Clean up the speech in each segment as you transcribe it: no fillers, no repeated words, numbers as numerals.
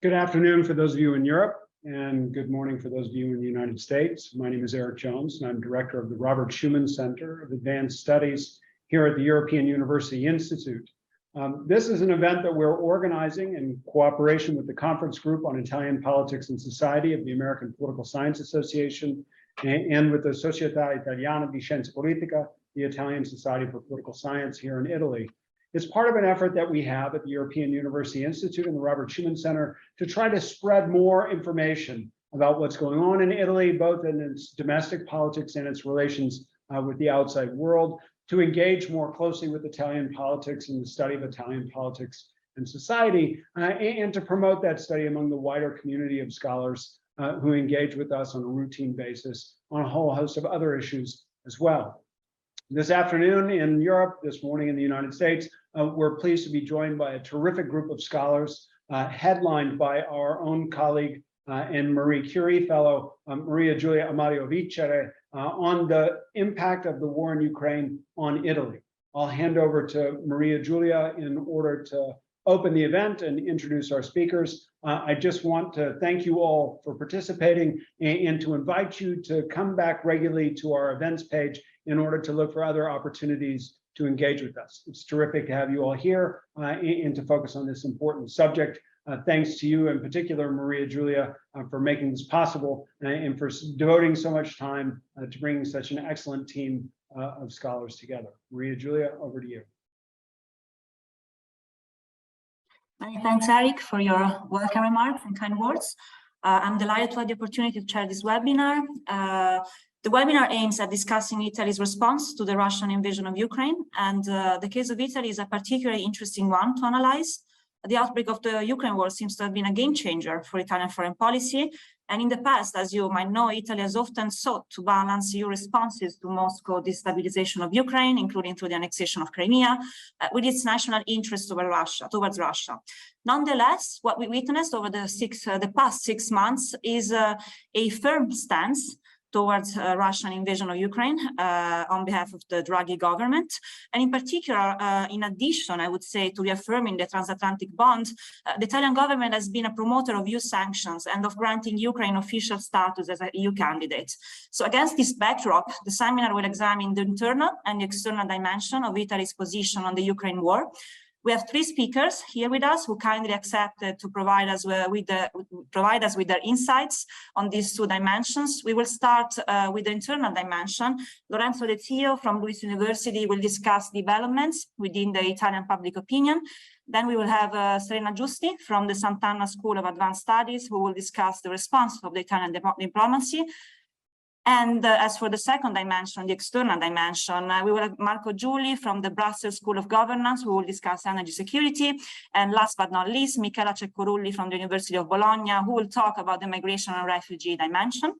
Good afternoon for those of you in Europe, and good morning for those of you in the United States. My name is Eric Jones, and I'm director of the Robert Schuman Center of Advanced Studies here at the European University Institute. This is an event that we're organizing in cooperation with the Conference Group on Italian Politics and Society of the American Political Science Association and with the Società Italiana di Scienza Politica, the Italian Society for Political Science here in Italy. It's part of an effort that we have at the European University Institute and the Robert Schuman Center to try to spread more information about what's going on in Italy, both in its domestic politics and its relations with the outside world, to engage more closely with Italian politics and the study of Italian politics and society, and to promote that study among the wider community of scholars who engage with us on a routine basis on a whole host of other issues as well. This afternoon in Europe, this morning in the United States, we're pleased to be joined by a terrific group of scholars, headlined by our own colleague and Marie Curie Fellow, Maria Giulia Amadio Vicere, on the impact of the war in Ukraine on Italy. I'll hand over to Maria Giulia in order to open the event and introduce our speakers. I just want to thank you all for participating and to invite you to come back regularly to our events page in order to look for other opportunities to engage with us. It's terrific to have you all here and to focus on this important subject. Thanks to you in particular, Maria Giulia, for making this possible and for devoting so much time to bringing such an excellent team of scholars together. Maria Giulia, over to you. Many thanks, Eric, for your welcome remarks and kind words. I'm delighted to have the opportunity to chair this webinar. The webinar aims at discussing Italy's response to the Russian invasion of Ukraine, and the case of Italy is a particularly interesting one to analyze. The outbreak of the Ukraine war seems to have been a game changer for Italian foreign policy, and in the past, as you might know, Italy has often sought to balance EU responses to Moscow destabilization of Ukraine, including through the annexation of Crimea, with its national interest towards Russia. Nonetheless, what we witnessed over the past 6 months is a firm stance towards Russian invasion of Ukraine on behalf of the Draghi government. And in particular, in addition, I would say, to reaffirming the transatlantic bond, the Italian government has been a promoter of EU sanctions and of granting Ukraine official status as an EU candidate. So against this backdrop, the seminar will examine the internal and the external dimension of Italy's position on the Ukraine war. We have 3 speakers here with us who kindly accepted to provide us with their insights on these 2 dimensions. We will start with the internal dimension. Lorenzo De Sio from Luis University will discuss developments within the Italian public opinion. Then we will have Serena Giusti from the Sant'Anna School of Advanced Studies, who will discuss the response of the Italian diplomacy. And as for the second dimension, the external dimension, we will have Marco Giuli from the Brussels School of Governance, who will discuss energy security. And last but not least, Michela Ceccorulli from the University of Bologna, who will talk about the migration and refugee dimension.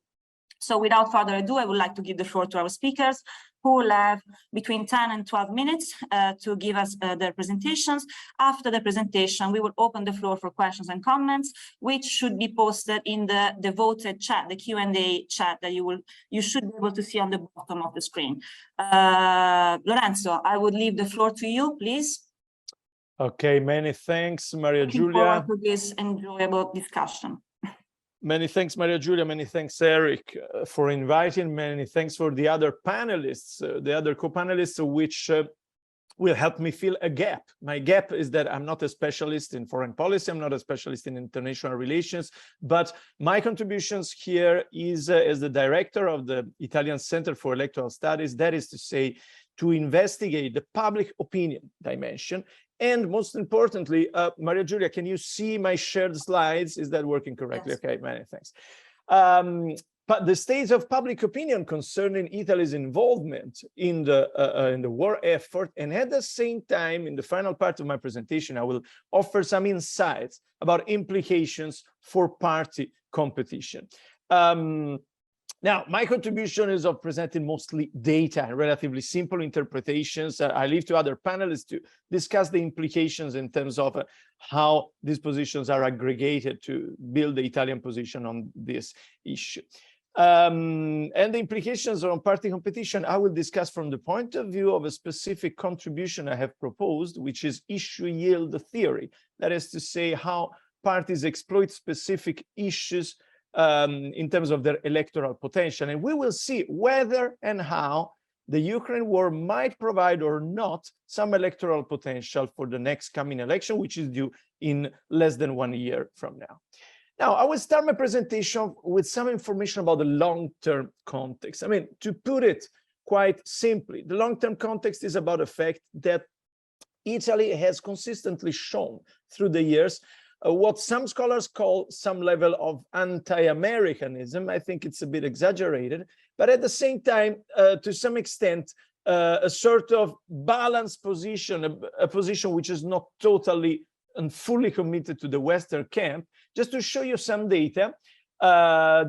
So without further ado, I would like to give the floor to our speakers, who will have between 10 and 12 minutes to give us their presentations. After the presentation, we will open the floor for questions and comments, which should be posted in the devoted chat, the Q&A chat that you should be able to see on the bottom of the screen. Lorenzo, I would leave the floor to you, please. Okay, many thanks, Maria Giulia. Looking forward to this enjoyable discussion. Many thanks, Maria Giulia. Many thanks, Eric, for inviting. Many thanks for the other panelists, the other co-panelists, which will help me fill a gap. My gap is that I'm not a specialist in foreign policy. I'm not a specialist in international relations, but my contributions here is as the director of the Italian Center for Electoral Studies, that is to say, to investigate the public opinion dimension. And most importantly, Maria Giulia, can you see my shared slides? Is that working correctly? Yes. Okay, many thanks. But the state of public opinion concerning Italy's involvement in the war effort, and at the same time, in the final part of my presentation, I will offer some insights about implications for party competition. Now, my contribution is of presenting mostly data and relatively simple interpretations. I leave to other panelists to discuss the implications in terms of how these positions are aggregated to build the Italian position on this issue. And the implications on party competition, I will discuss from the point of view of a specific contribution I have proposed, which is issue yield theory. That is to say, how parties exploit specific issues in terms of their electoral potential. And we will see whether and how the Ukraine war might provide or not some electoral potential for the next coming election, which is due in less than 1 year from now. Now, I will start my presentation with some information about the long-term context. I mean, to put it quite simply, the long-term context is about the fact that Italy has consistently shown through the years what some scholars call some level of anti-Americanism. I think it's a bit exaggerated, but at the same time, to some extent, a sort of balanced position, a position which is not totally and fully committed to the Western camp. Just to show you some data,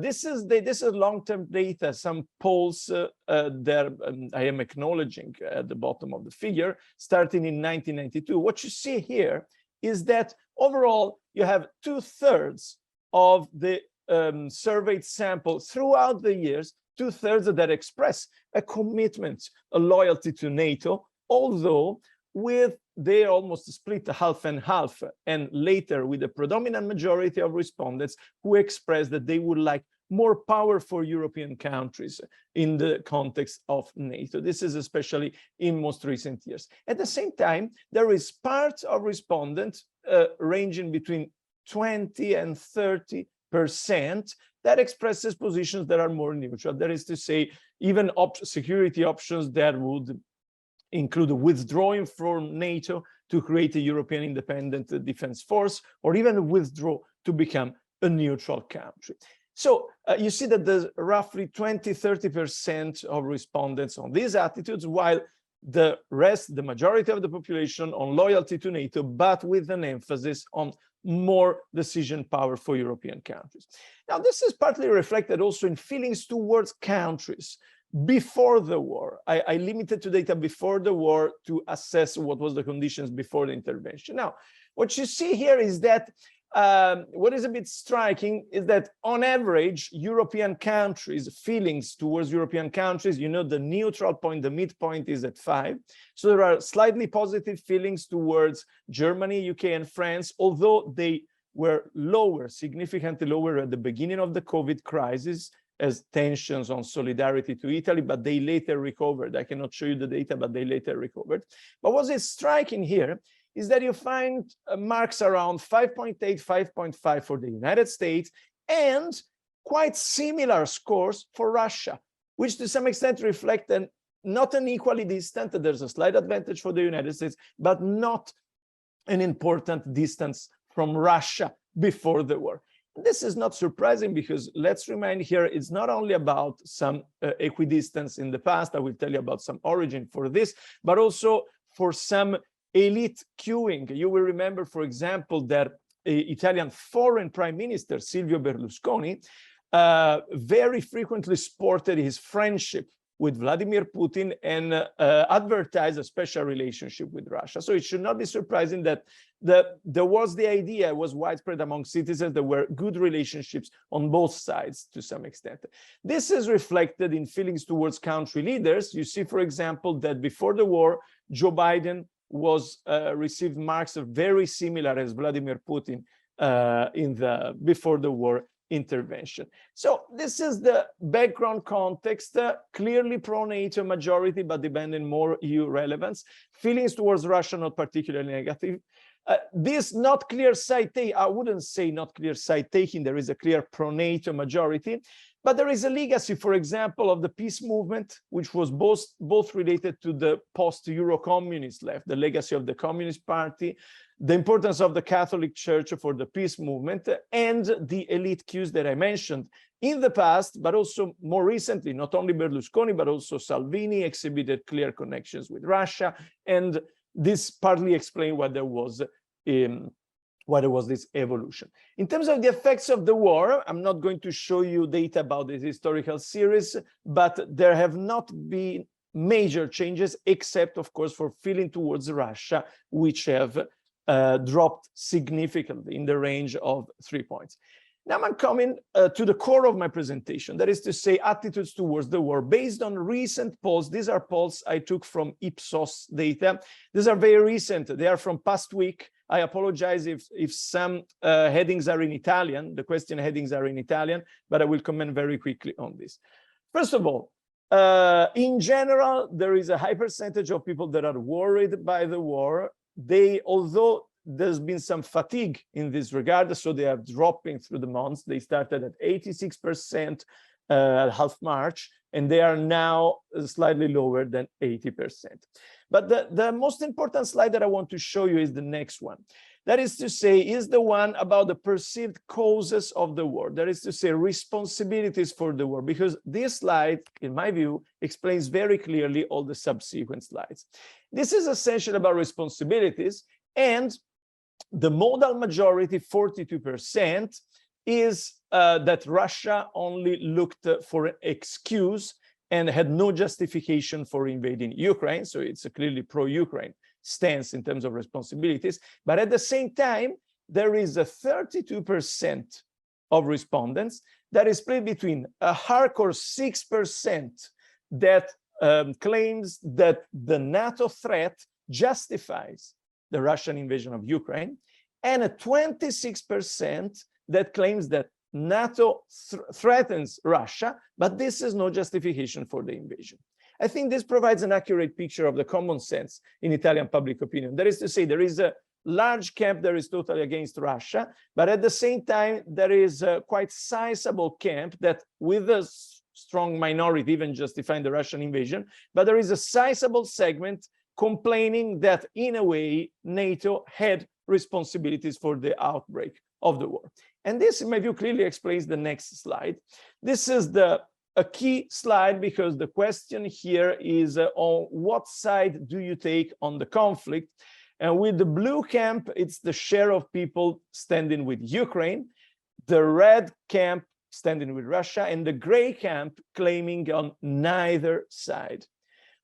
this is long-term data, some polls there I am acknowledging at the bottom of the figure, starting in 1992. What you see here is that overall, you have 2/3 of the surveyed sample throughout the years, 2/3 that express a commitment, a loyalty to NATO, although they almost split half and half, and later with a predominant majority of respondents who expressed that they would like more power for European countries in the context of NATO. This is especially in most recent years. At the same time, there is part of respondents ranging between 20 and 30% that expresses positions that are more neutral. That is to say, even security options that would include withdrawing from NATO to create a European independent defense force, or even withdraw to become a neutral country. So you see that there's roughly 20–30% of respondents on these attitudes, while the rest, the majority of the population, on loyalty to NATO, but with an emphasis on more decision power for European countries. Now, this is partly reflected also in feelings towards countries before the war. I limited to data before the war to assess what was the conditions before the intervention. Now, what you see here is that what is a bit striking is that on average, European countries, feelings towards European countries, you know, the neutral point, the midpoint is at 5. So there are slightly positive feelings towards Germany, UK, and France, although they were lower, significantly lower at the beginning of the COVID crisis, as tensions on solidarity to Italy, but they later recovered. I cannot show you the data, but they later recovered. But what is striking here is that you find marks around 5.8, 5.5 for the United States, and quite similar scores for Russia, which to some extent reflect not an equally distant, there's a slight advantage for the United States, but not an important distance from Russia before the war. This is not surprising because let's remind here, it's not only about some equidistance in the past, I will tell you about some origin for this, but also for some elite queuing. You will remember, for example, that Italian foreign prime minister, Silvio Berlusconi, very frequently sported his friendship with Vladimir Putin and advertised a special relationship with Russia. So it should not be surprising that there was the idea, it was widespread among citizens, there were good relationships on both sides to some extent. This is reflected in feelings towards country leaders. You see, for example, that before the war, Joe Biden received marks very similar as Vladimir Putin before the war intervention. So this is the background context, clearly pro-NATO majority, but demanding more EU relevance. Feelings towards Russia not particularly negative. This not clear side taking, I wouldn't say not clear side taking, there is a clear pro-NATO majority, but there is a legacy, for example, of the peace movement, which was both related to the post-Euro-communist left, the legacy of the Communist Party, the importance of the Catholic Church for the peace movement, and the elite cues that I mentioned in the past, but also more recently, not only Berlusconi, but also Salvini exhibited clear connections with Russia, and this partly explained why there was this evolution. In terms of the effects of the war, I'm not going to show you data about this historical series, but there have not been major changes, except, of course, for feeling towards Russia, which have dropped significantly in the range of 3 points. Now I'm coming to the core of my presentation, that is to say attitudes towards the war based on recent polls. These are polls I took from Ipsos data. These are very recent. They are from past week. I apologize if some headings are in Italian, the question headings are in Italian, but I will comment very quickly on this. First of all, in general, there is a high percentage of people that are worried by the war. Although there's been some fatigue in this regard, so they are dropping through the months. They started at 86% at half March, and they are now slightly lower than 80%. But the most important slide that I want to show you is the next one. That is to say, is the one about the perceived causes of the war. That is to say, responsibilities for the war, because this slide, in my view, explains very clearly all the subsequent slides. This is essentially about responsibilities, and the modal majority, 42%, is that Russia only looked for an excuse and had no justification for invading Ukraine. So it's a clearly pro-Ukraine stance in terms of responsibilities. But at the same time, there is a 32% of respondents that is split between a hardcore 6% that claims that the NATO threat justifies the Russian invasion of Ukraine, and a 26% that claims that NATO threatens Russia, but this is no justification for the invasion. I think this provides an accurate picture of the common sense in Italian public opinion. That is to say, there is a large camp that is totally against Russia, but at the same time, there is a quite sizable camp that, with a strong minority even justifying the Russian invasion, but there is a sizable segment complaining that, in a way, NATO had responsibilities for the outbreak of the war. And this, in my view, clearly explains the next slide. This is a key slide, because the question here is on what side do you take on the conflict? And with the blue camp, it's the share of people standing with Ukraine, the red camp standing with Russia, and the gray camp claiming on neither side.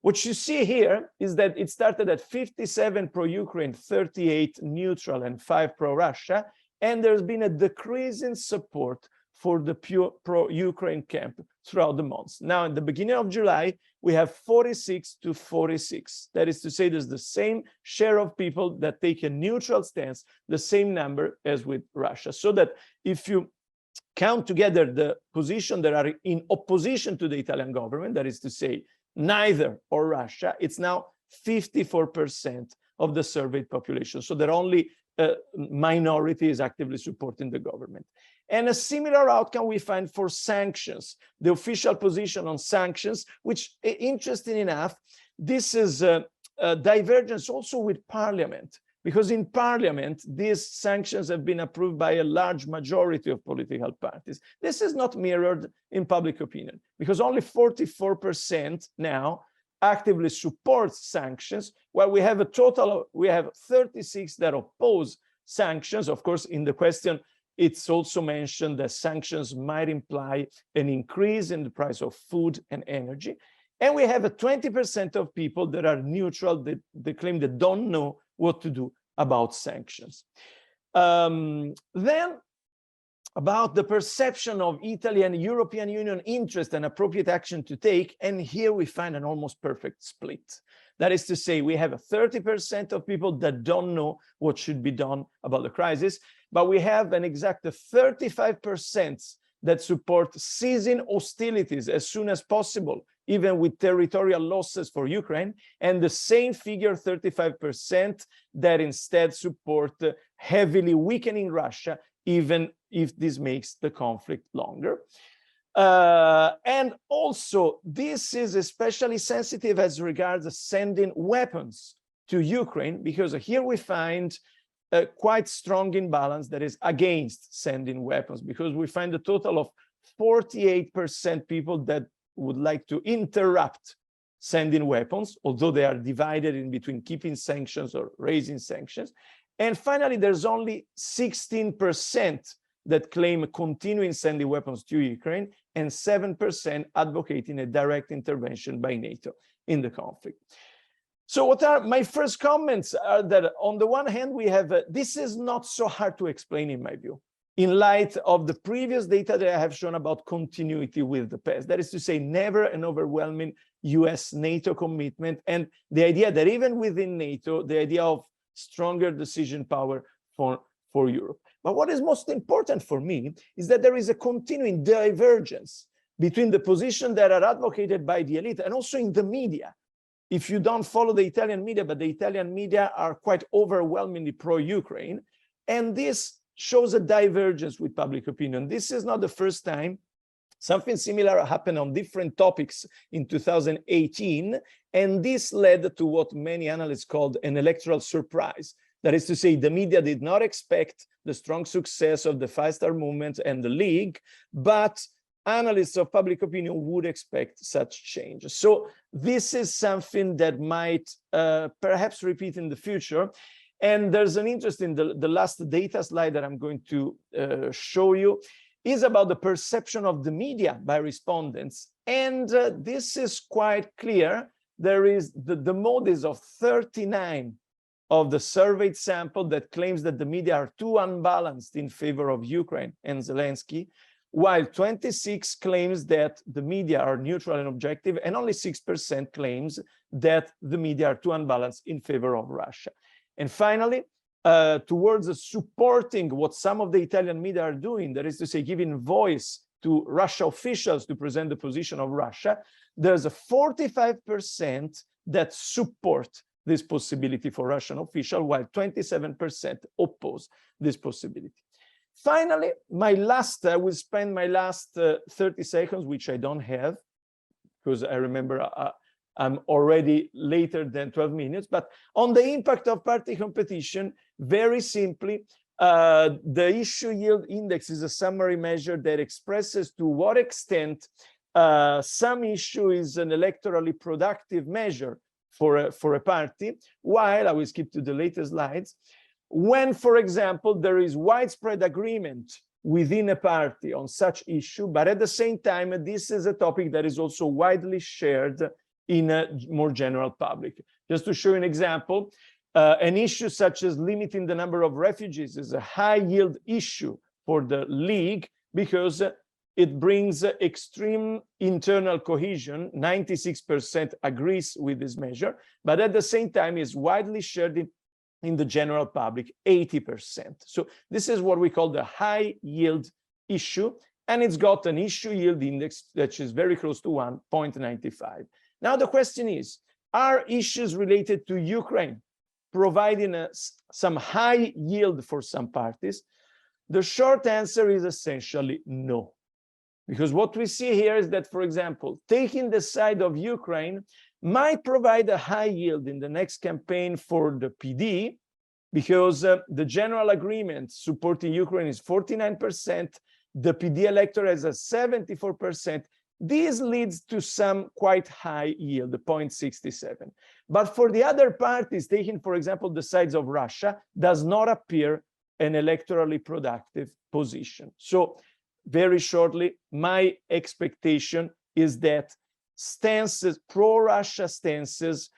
What you see here is that it started at 57 pro-Ukraine, 38 neutral, and 5 pro-Russia, and there's been a decrease in support for the pure pro-Ukraine camp throughout the months. Now, in the beginning of July, we have 46 to 46. That is to say, there's the same share of people that take a neutral stance, the same number as with Russia. So that if you count together the positions that are in opposition to the Italian government, that is to say, neither or Russia, it's now 54% of the surveyed population. So that only a minority is actively supporting the government. And a similar outcome we find for sanctions. The official position on sanctions, which, interesting enough, this is a divergence also with Parliament, because in Parliament, these sanctions have been approved by a large majority of political parties. This is not mirrored in public opinion, because only 44% now actively supports sanctions, while we have a total of, we have 36 that oppose sanctions. Of course, in the question, it's also mentioned that sanctions might imply an increase in the price of food and energy. And we have a 20% of people that are neutral, that they claim they don't know what to do about sanctions. Then, about the perception of Italy and European Union interest and appropriate action to take, and here we find an almost perfect split. That is to say, we have a 30% of people that don't know what should be done about the crisis, but we have an exact 35% that support ceasing hostilities as soon as possible, even with territorial losses for Ukraine, and the same figure, 35%, that instead support heavily weakening Russia, even if this makes the conflict longer. And also, this is especially sensitive as regards sending weapons to Ukraine, because here we find a quite strong imbalance that is against sending weapons, because we find a total of 48% people that would like to interrupt sending weapons, although they are divided in between keeping sanctions or raising sanctions. And finally, there's only 16% that claim continuing sending weapons to Ukraine, and 7% advocating a direct intervention by NATO in the conflict. So what are my first comments are that, on the one hand, we have, this is not so hard to explain in my view, in light of the previous data that I have shown about continuity with the past. That is to say, never an overwhelming US-NATO commitment, and the idea that even within NATO, the idea of stronger decision power for Europe. But what is most important for me is that there is a continuing divergence between the positions that are advocated by the elite and also in the media. If you don't follow the Italian media, but the Italian media are quite overwhelmingly pro-Ukraine, and this shows a divergence with public opinion. This is not the first time. Something similar happened on different topics in 2018, and this led to what many analysts called an electoral surprise. That is to say, the media did not expect the strong success of the Five-Star Movement and the League, but analysts of public opinion would expect such change. So this is something that might perhaps repeat in the future. And there's an interesting, the last data slide that I'm going to show you is about the perception of the media by respondents. And this is quite clear. There is the mode is of 39 of the surveyed sample that claims that the media are too unbalanced in favor of Ukraine and Zelensky, while 26 claims that the media are neutral and objective, and only 6% claims that the media are too unbalanced in favor of Russia. And finally, towards supporting what some of the Italian media are doing, that is to say, giving voice to Russia officials to present the position of Russia, there's a 45% that support this possibility for Russian officials, while 27% oppose this possibility. Finally, I will spend my last 30 seconds, which I don't have, because I remember I'm already later than 12 minutes, but on the impact of party competition, very simply, the issue yield index is a summary measure that expresses to what extent some issue is an electorally productive measure for a party, while I will skip to the later slides. When, for example, there is widespread agreement within a party on such issue, but at the same time, this is a topic that is also widely shared in a more general public. Just to show you an example, an issue such as limiting the number of refugees is a high yield issue for the League because it brings extreme internal cohesion. 96% agrees with this measure, but at the same time is widely shared in the general public, 80%. So this is what we call the high yield issue, and it's got an issue yield index that is very close to 1.95. Now the question is, are issues related to Ukraine providing some high yield for some parties? The short answer is essentially no. Because what we see here is that, for example, taking the side of Ukraine might provide a high yield in the next campaign for the PD, because the general agreement supporting Ukraine is 49%, the PD electorate has a 74%. This leads to some quite high yield, 0.67. But for the other parties, taking, for example, the sides of Russia, does not appear an electorally productive position. So very shortly, my expectation is that stances, pro-Russia stances,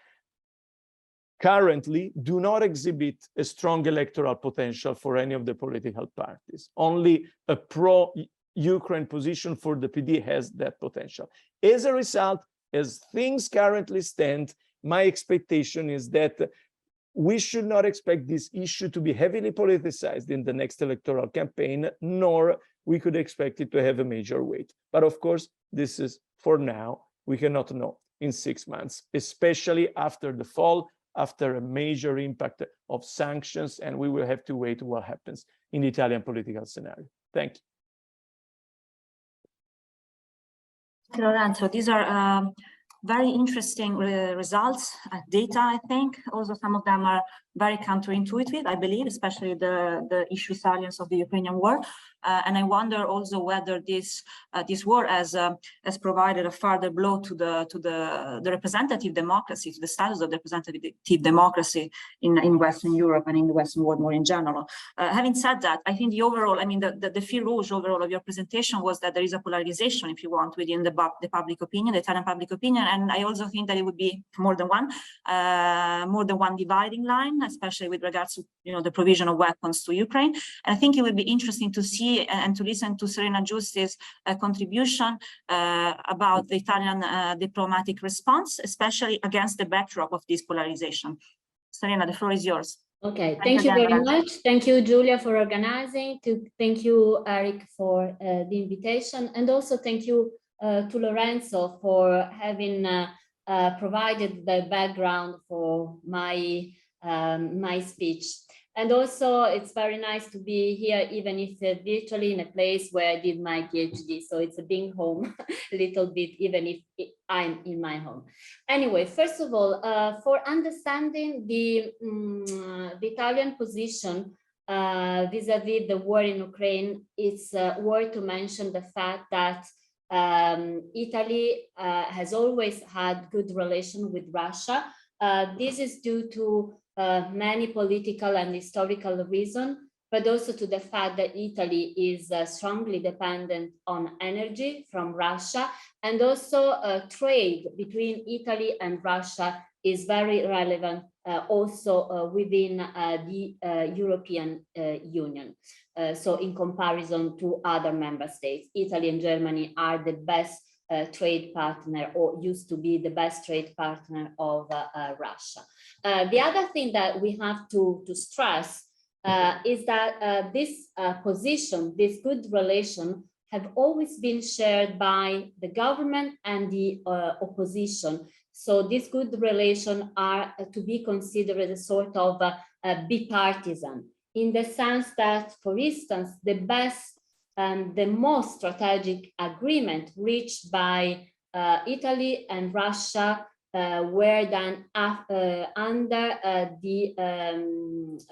currently do not exhibit a strong electoral potential for any of the political parties. Only a pro-Ukraine position for the PD has that potential. As a result, as things currently stand, my expectation is that we should not expect this issue to be heavily politicized in the next electoral campaign, nor we could expect it to have a major weight. But of course, this is for now. We cannot know in 6 months, especially after the fall, after a major impact of sanctions, and we will have to wait what happens in the Italian political scenario. Thank you. Lorenzo, these are very interesting results, data, I think. Also, some of them are very counterintuitive, I believe, especially the issue salience of the Ukrainian war. And I wonder also whether this war has provided a further blow to the representative democracy, to the status of the representative democracy in Western Europe and in the Western world more in general. Having said that, I think the overall, I mean, the fil rouge overall of your presentation was that there is a polarization, if you want, within the public opinion, the Italian public opinion, and I also think that it would be more than one dividing line, especially with regards to the provision of weapons to Ukraine. And I think it would be interesting to see and to listen to Serena Giusti's contribution about the Italian diplomatic response, especially against the backdrop of this polarization. Serena, the floor is yours. Okay, Thank thank you you again, very Lorenzo. much. Thank you, Julia, for organizing. Thank you, Eric, for the invitation. And also thank you to Lorenzo for having provided the background for my, my speech. And also it's very nice to be here, even if virtually in a place where I did my PhD. So it's a being home a little bit, even if I'm in my home. Anyway, first of all, for understanding the Italian position vis-a-vis the war in Ukraine, it's worth to mention the fact that Italy has always had good relation with Russia. This is due to many political and historical reasons, but also to the fact that Italy is strongly dependent on energy from Russia, and also trade between Italy and Russia is very relevant also within the European Union. So in comparison to other member states, Italy and Germany are the best trade partner, or used to be the best trade partner of Russia. The other thing that we have to stress is that this position, this good relation, have always been shared by the government and the opposition. So these good relations are to be considered a sort of bipartisan, in the sense that, for instance, the best and the most strategic agreement reached by Italy and Russia were done under the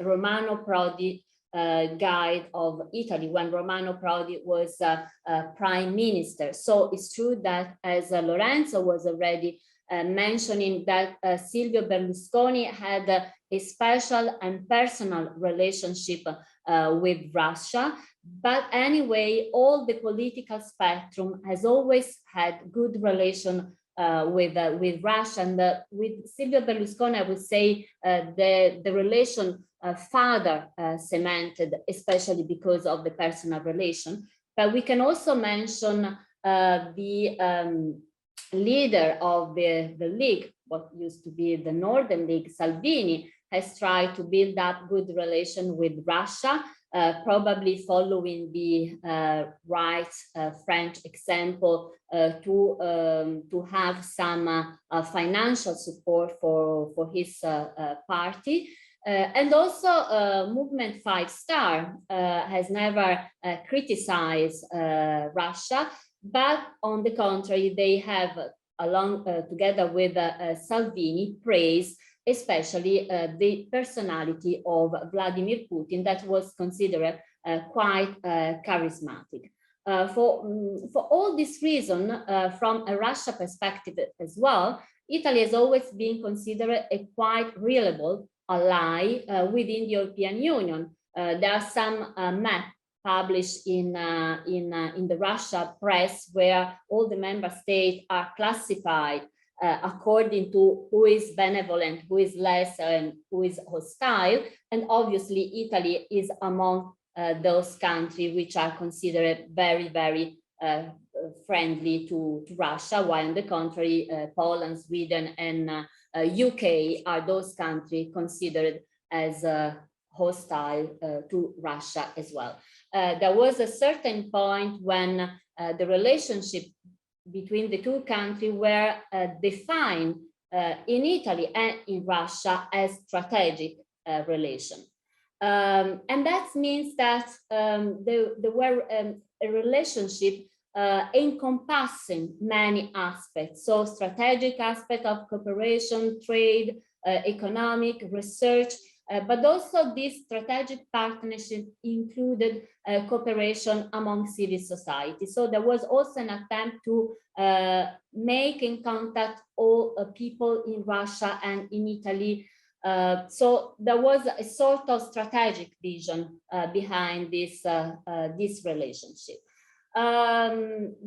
Romano Prodi guide of Italy, when Romano Prodi was prime minister. So it's true that, as Lorenzo was already mentioning, that Silvio Berlusconi had a special and personal relationship with Russia. But anyway, all the political spectrum has always had good relation with Russia, and with Silvio Berlusconi, I would say the relation further cemented, especially because of the personal relation. But we can also mention the leader of the League, what used to be the Northern League, Salvini, has tried to build up good relation with Russia, probably following the right French example, to have some financial support for his party. And also Movement 5 Star has never criticized Russia, but on the contrary, they have, along together with Salvini, praised especially the personality of Vladimir Putin, that was considered quite charismatic. For all this reason, from a Russia perspective as well, Italy has always been considered a quite reliable ally within the European Union. There are some maps published in the Russia press where all the member states are classified according to who is benevolent, who is less, and who is hostile. And obviously Italy is among those countries which are considered very, very friendly to Russia, while on the contrary, Poland, Sweden, and UK are those countries considered as hostile to Russia as well. There was a certain point when the relationship between the two countries were defined in Italy and in Russia as strategic relation. And that means that there were a relationship encompassing many aspects. So strategic aspect of cooperation, trade, economic, research, but also this strategic partnership included cooperation among civil society. So there was also an attempt to make in contact all people in Russia and in Italy. So there was a sort of strategic vision behind this, this relationship.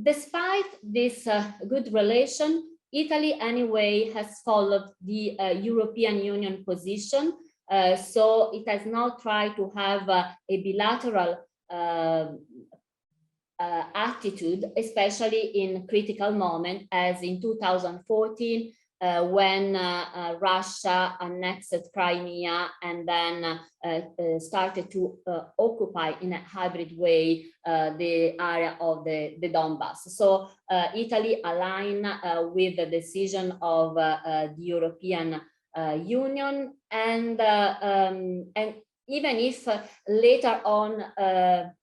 Despite this good relation, Italy anyway has followed the European Union position. So it has not tried to have a bilateral attitude, especially in critical moments, as in 2014 when Russia annexed Crimea and then started to occupy in a hybrid way the area of the Donbass. So Italy aligned with the decision of the European Union, and even if later on,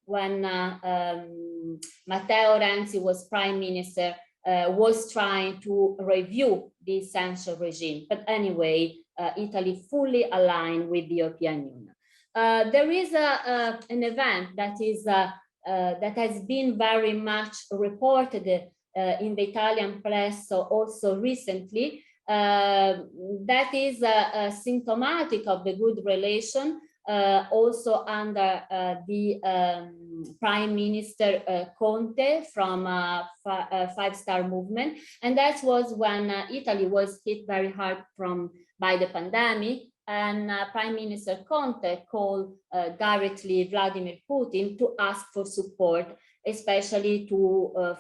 when Matteo Renzi was prime minister, was trying to review the sanction regime. But anyway, Italy fully aligned with the European Union. There is an event that is that has been very much reported in the Italian press also recently. That is symptomatic of the good relation also under the Prime Minister Conte from Five Star Movement, and that was when Italy was hit very hard by the pandemic, and Prime Minister Conte called directly Vladimir Putin to ask for support, especially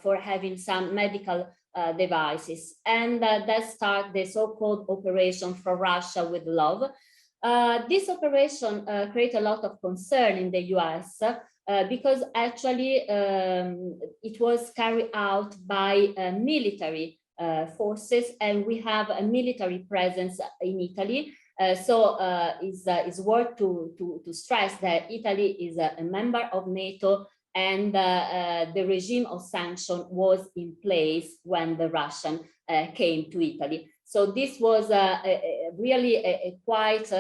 for having some medical devices, and that started the so-called Operation for Russia with Love. This operation created a lot of concern in the US because actually it was carried out by military forces, and we have a military presence in Italy. So it's worth to stress that Italy is a member of NATO, and the regime of sanction was in place when the Russian came to Italy. So this was really a quite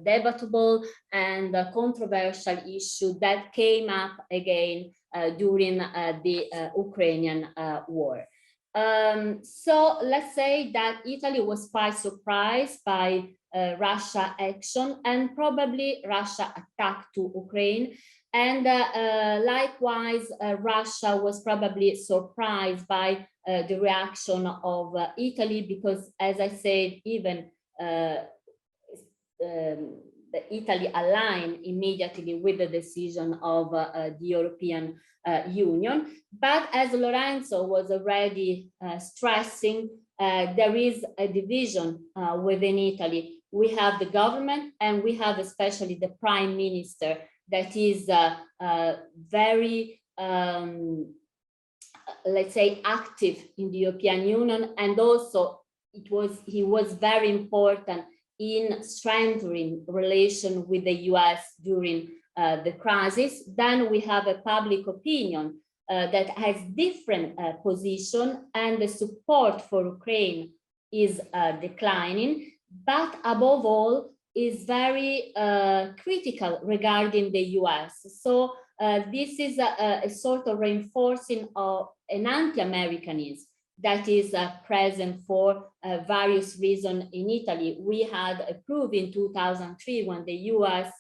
debatable and controversial issue that came up again during the Ukrainian war. So let's say that Italy was quite surprised by Russia action, and probably Russia attack to Ukraine. And likewise, Russia was probably surprised by the reaction of Italy, because, as I said, even Italy aligned immediately with the decision of the European Union. But as Lorenzo was already stressing, there is a division within Italy. We have the government, and we have especially the prime minister that is very, let's say, active in the European Union, and also he was very important in strengthening relation with the US during the crisis. Then we have a public opinion that has different position, and the support for Ukraine is declining, but above all is very critical regarding the US. So this is a sort of reinforcing of an anti-Americanism that is present for various reasons in Italy. We had approved in 2003 when the US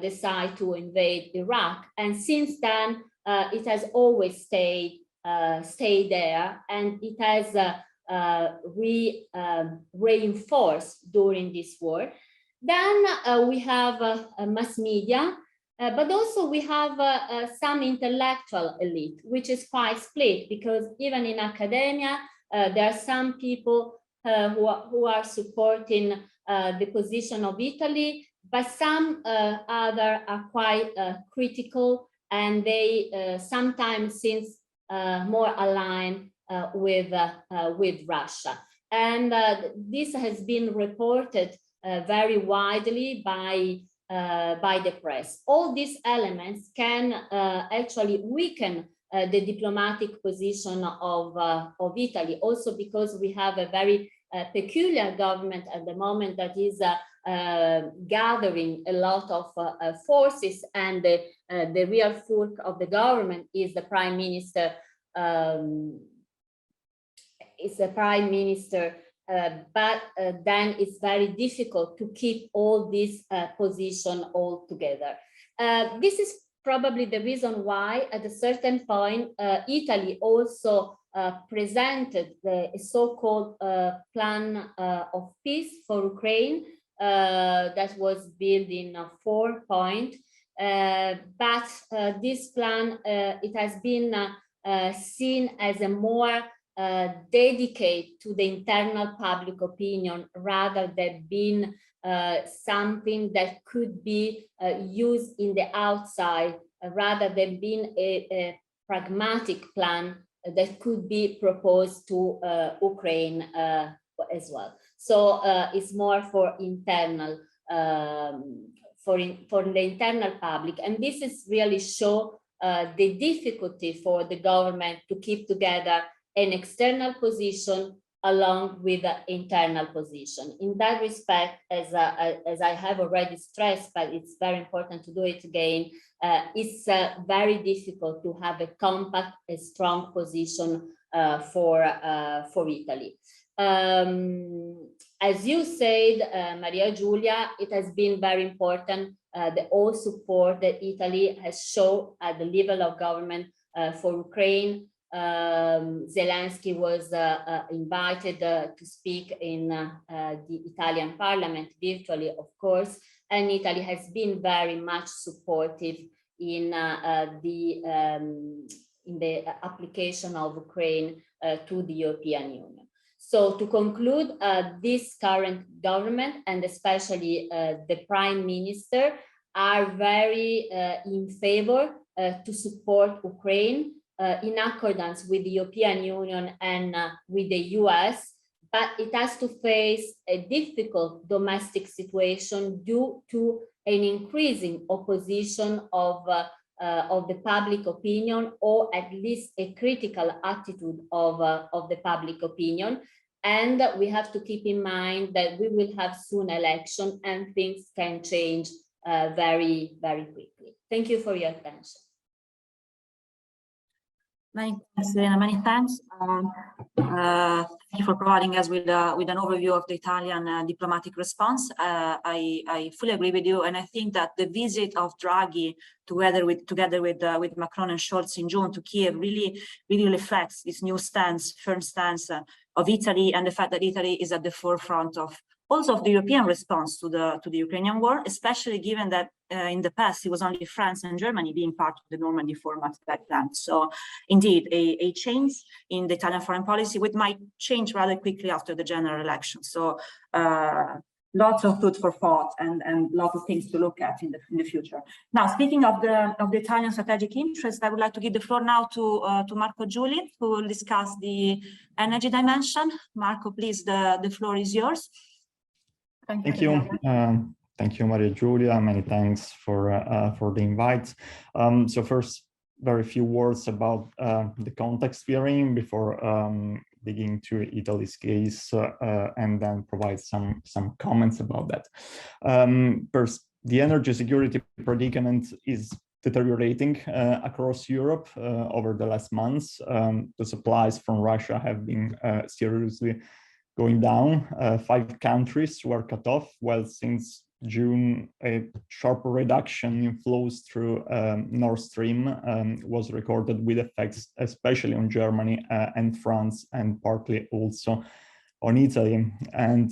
decided to invade Iraq, and since then it has always stayed there, and it has reinforced during this war. Then we have mass media, but also we have some intellectual elite, which is quite split, because even in academia, there are some people who are supporting the position of Italy, but some other are quite critical, and they sometimes seems more aligned with Russia. And this has been reported very widely by the press. All these elements can actually weaken the diplomatic position of Italy, also because we have a very peculiar government at the moment that is gathering a lot of forces, and the real fork of the government is the prime minister. But then it's very difficult to keep all these positions all together. This is probably the reason why at a certain point Italy also presented the so-called plan of peace for Ukraine that was built in 4 points. But this plan, it has been seen as a more dedicate to the internal public opinion rather than being something that could be used in the outside, rather than being a pragmatic plan that could be proposed to Ukraine as well. So it's more for internal, for the internal public, and this is really show the difficulty for the government to keep together an external position along with the internal position. In that respect, as I have already stressed, but it's very important to do it again, it's very difficult to have a compact, a strong position for Italy. As you said, Maria Giulia, it has been very important, the all support that Italy has shown at the level of government for Ukraine. Zelensky was invited to speak in the Italian parliament virtually, of course, and Italy has been very much supportive in the application of Ukraine to the European Union. So to conclude, this current government and especially the Prime Minister are very in favor to support Ukraine in accordance with the European Union and with the US, but it has to face a difficult domestic situation due to an increasing opposition of the public opinion, or at least a critical attitude of the public opinion. And we have to keep in mind that we will have soon election and things can change very, very quickly. Thank you for your attention. Many thanks, Serena. Many thanks. Thank you for providing us with an overview of the Italian diplomatic response. I fully agree with you, and I think that the visit of Draghi together with Macron and Scholz in June to Kiev really reflects this new stance, firm stance of Italy, and the fact that Italy is at the forefront of also of the European response to the Ukrainian war, especially given that in the past it was only France and Germany being part of the Normandy format back then. So indeed, a change in the Italian foreign policy, which might change rather quickly after the general election. So lots of food for thought and lots of things to look at in the future. Now, speaking of the Italian strategic interest, I would like to give the floor now to Marco Giuli, who will discuss the energy dimension. Marco, please, the floor is yours. Thank you. Thank you, Maria Giulia. Many thanks for the invite. So first, very few words about the context we are in before digging to Italy's case, and then provide some comments about that. First, the energy security predicament is deteriorating across Europe over the last months. The supplies from Russia have been seriously going down. 5 countries were cut off, while since June, a sharp reduction in flows through Nord Stream was recorded, with effects especially on Germany and France, and partly also on Italy. And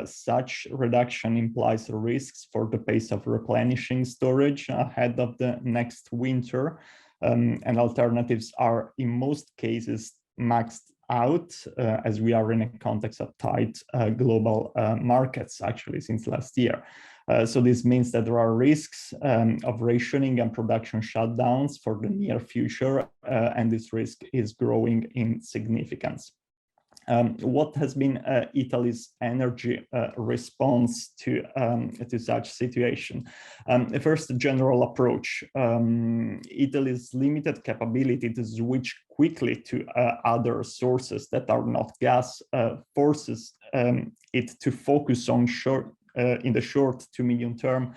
such reduction implies risks for the pace of replenishing storage ahead of the next winter, and alternatives are in most cases maxed out, as we are in a context of tight global markets actually since last year. So this means that there are risks of rationing and production shutdowns for the near future, and this risk is growing in significance. What has been Italy's energy response to such situation? First, a general approach. Italy's limited capability to switch quickly to other sources that are not gas forces it to focus on in the short to medium term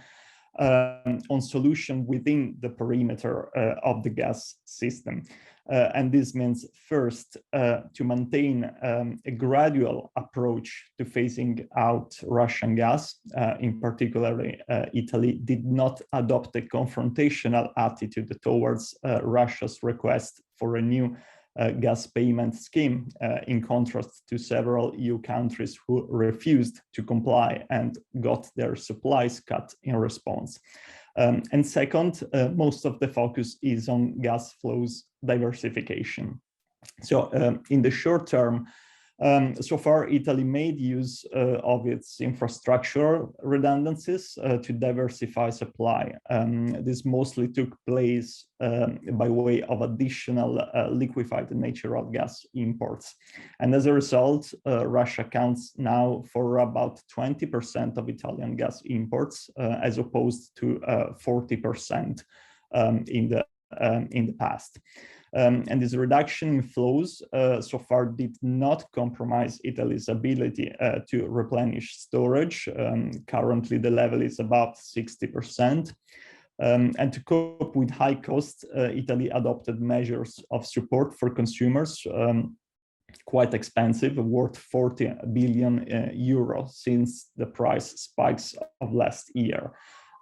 on solution within the perimeter of the gas system. And this means first to maintain a gradual approach to phasing out Russian gas. In particular, Italy did not adopt a confrontational attitude towards Russia's request for a new gas payment scheme, in contrast to several EU countries who refused to comply and got their supplies cut in response. And second, most of the focus is on gas flows diversification. So in the short term, so far, Italy made use of its infrastructural redundancies to diversify supply. This mostly took place by way of additional liquefied natural gas imports. And as a result, Russia accounts now for about 20% of Italian gas imports, as opposed to 40% in the past. And this reduction in flows so far did not compromise Italy's ability to replenish storage. Currently, the level is about 60%. And to cope with high costs, Italy adopted measures of support for consumers, quite expensive, worth 40 billion euro since the price spikes of last year.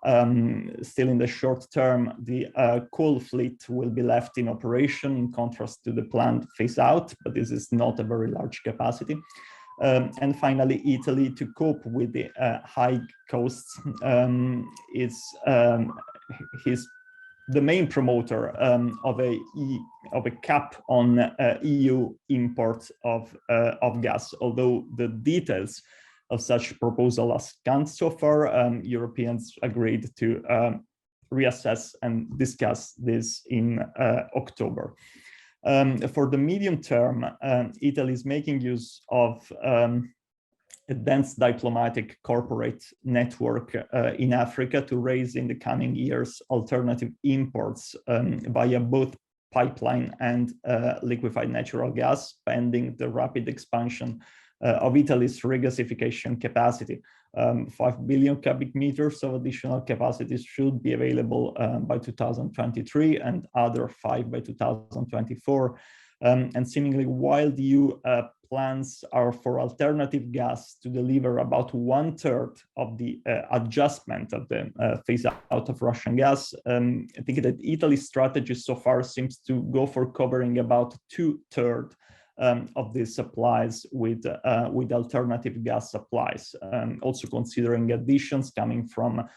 Still in the short term, the coal fleet will be left in operation in contrast to the planned phase out, but this is not a very large capacity. And finally, Italy, to cope with the high costs, is the main promoter of a cap on EU imports of gas, although the details of such proposal are scant so far. Europeans agreed to reassess and discuss this in October. For the medium term, Italy is making use of a dense diplomatic corporate network in Africa to raise in the coming years alternative imports via both pipeline and liquefied natural gas, pending the rapid expansion of Italy's regasification capacity. 5 billion cubic meters of additional capacities should be available by 2023 and other 5 by 2024. And seemingly, while the EU plans are for alternative gas to deliver about 1/3 of the adjustment of the phase out of Russian gas, I think that Italy's strategy so far seems to go for covering about 2/3 of these supplies with alternative gas supplies, also considering additions coming from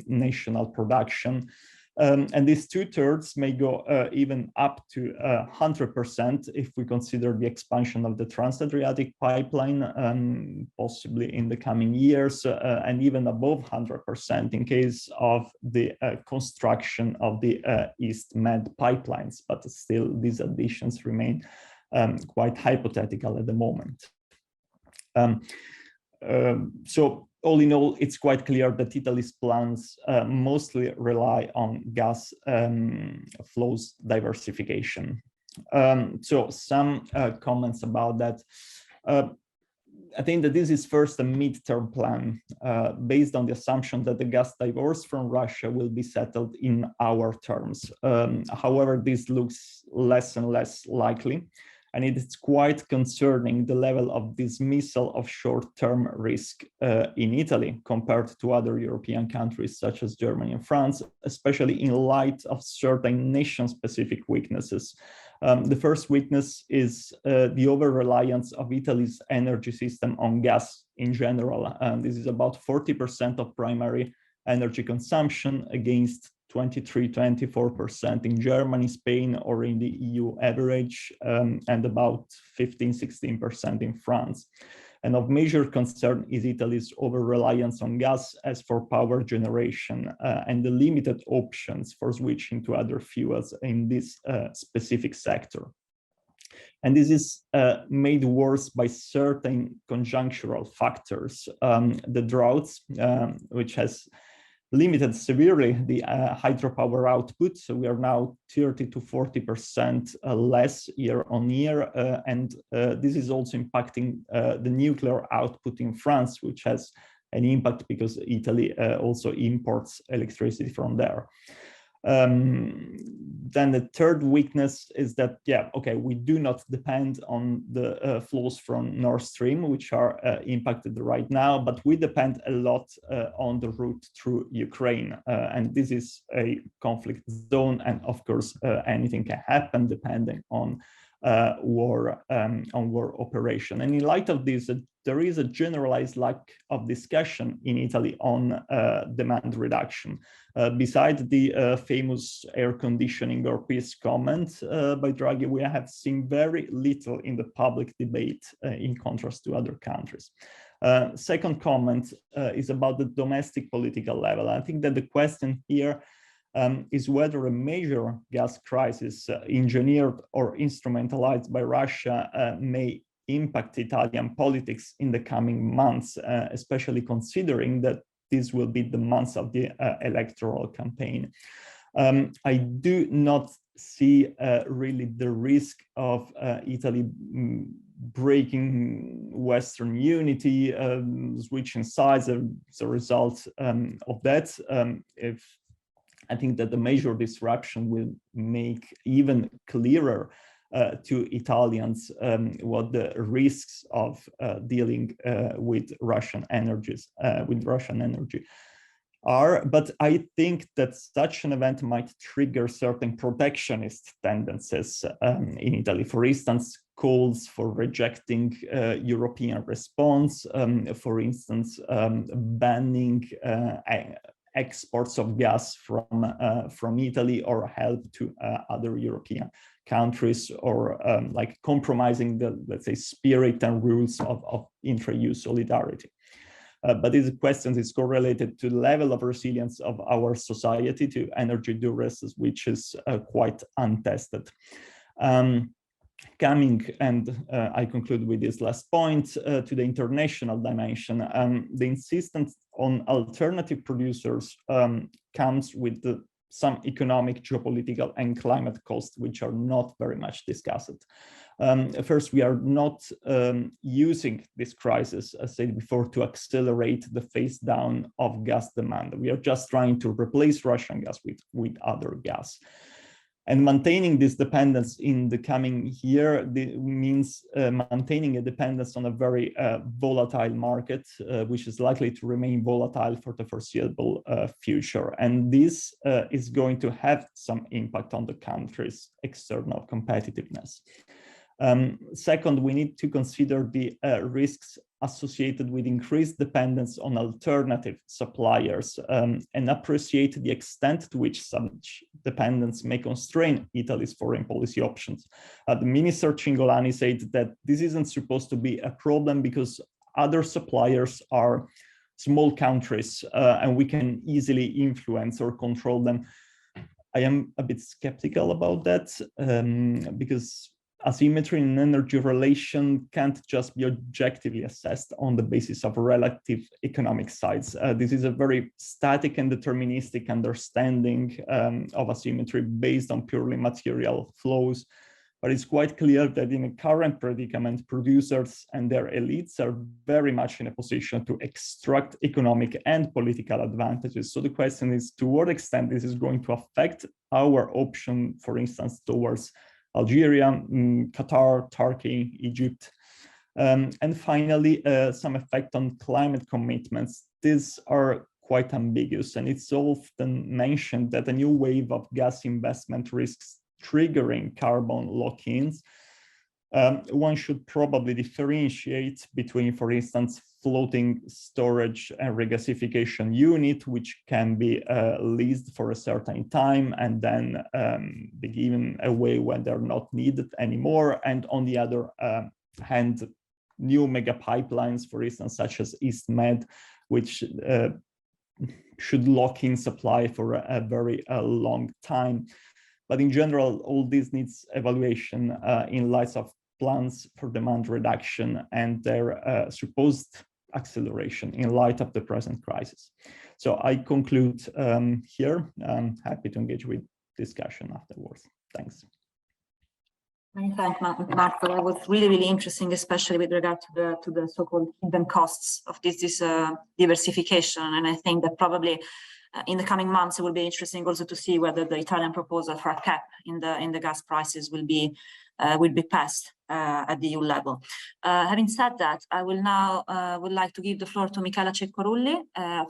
national production. And these 2/3 may go even up to 100% if we consider the expansion of the Trans-Adriatic pipeline, possibly in the coming years, and even above 100% in case of the construction of the East Med pipelines. But still, these additions remain quite hypothetical at the moment. So all in all, it's quite clear that Italy's plans mostly rely on gas flows diversification. So some comments about that. I think that this is first a mid-term plan based on the assumption that the gas divorce from Russia will be settled in our terms. However, this looks less and less likely. And it's quite concerning the level of dismissal of short-term risk in Italy compared to other European countries such as Germany and France, especially in light of certain nation-specific weaknesses. The first weakness is the over-reliance of Italy's energy system on gas in general. This is about 40% of primary energy consumption against 23-24% in Germany, Spain, or in the EU average, and about 15-16% in France. And of major concern is Italy's over-reliance on gas as for power generation and the limited options for switching to other fuels in this specific sector. And this is made worse by certain conjunctural factors. The droughts, which has limited severely the hydropower output. So we are now 30 to 40% less year on year. And this is also impacting the nuclear output in France, which has an impact because Italy also imports electricity from there. Then the third weakness is that, we do not depend on the flows from Nord Stream, which are impacted right now, but we depend a lot on the route through Ukraine. And this is a conflict zone. And of course, anything can happen depending on war operation. And in light of this, there is a generalized lack of discussion in Italy on demand reduction. Besides the famous air conditioning or peace comment by Draghi, we have seen very little in the public debate in contrast to other countries. Second comment is about the domestic political level. I think that the question here is whether a major gas crisis engineered or instrumentalized by Russia may impact Italian politics in the coming months, especially considering that this will be the months of the electoral campaign. I do not see really the risk of Italy breaking Western unity, switching sides as a result of that. I think that the major disruption will make even clearer to Italians what the risks of dealing with Russian energy are. But I think that such an event might trigger certain protectionist tendencies in Italy. For instance, calls for rejecting European response, for instance, banning exports of gas from Italy or help to other European countries, or like compromising the, let's say, spirit and rules of intra-EU solidarity. But this question is correlated to the level of resilience of our society to energy duress, which is quite untested. Coming, and I conclude with this last point, to the international dimension, the insistence on alternative producers comes with some economic, geopolitical, and climate costs, which are not very much discussed. First, we are not using this crisis, as I said before, to accelerate the phase down of gas demand. We are just trying to replace Russian gas with other gas. And maintaining this dependence in the coming year means maintaining a dependence on a very volatile market, which is likely to remain volatile for the foreseeable future. And this is going to have some impact on the country's external competitiveness. Second, we need to consider the risks associated with increased dependence on alternative suppliers and appreciate the extent to which such dependence may constrain Italy's foreign policy options. The Minister Cingolani said that this isn't supposed to be a problem because other suppliers are small countries and we can easily influence or control them. I am a bit skeptical about that because asymmetry in energy relation can't just be objectively assessed on the basis of relative economic sides. This is a very static and deterministic understanding of asymmetry based on purely material flows. But it's quite clear that in a current predicament, producers and their elites are very much in a position to extract economic and political advantages. So the question is, to what extent this is going to affect our option, for instance, towards Algeria, Qatar, Turkey, Egypt. And finally, some effect on climate commitments. These are quite ambiguous, and it's often mentioned that a new wave of gas investment risks triggering carbon lock-ins. One should probably differentiate between, for instance, floating storage and regasification unit, which can be leased for a certain time and then be given away when they're not needed anymore. And on the other hand, new mega pipelines, for instance, such as EastMed, which should lock in supply for a very long time. But in general, all this needs evaluation in light of plans for demand reduction and their supposed acceleration in light of the present crisis. So I conclude here. I'm happy to engage with discussion afterwards. Thanks. Many thanks, Marco. That was really, really interesting, especially with regard to the so-called hidden costs of this diversification. And I think that probably in the coming months, it will be interesting also to see whether the Italian proposal for a cap in the gas prices will be passed at the EU level. Having said that, I will now would like to give the floor to Michela Ceccorulli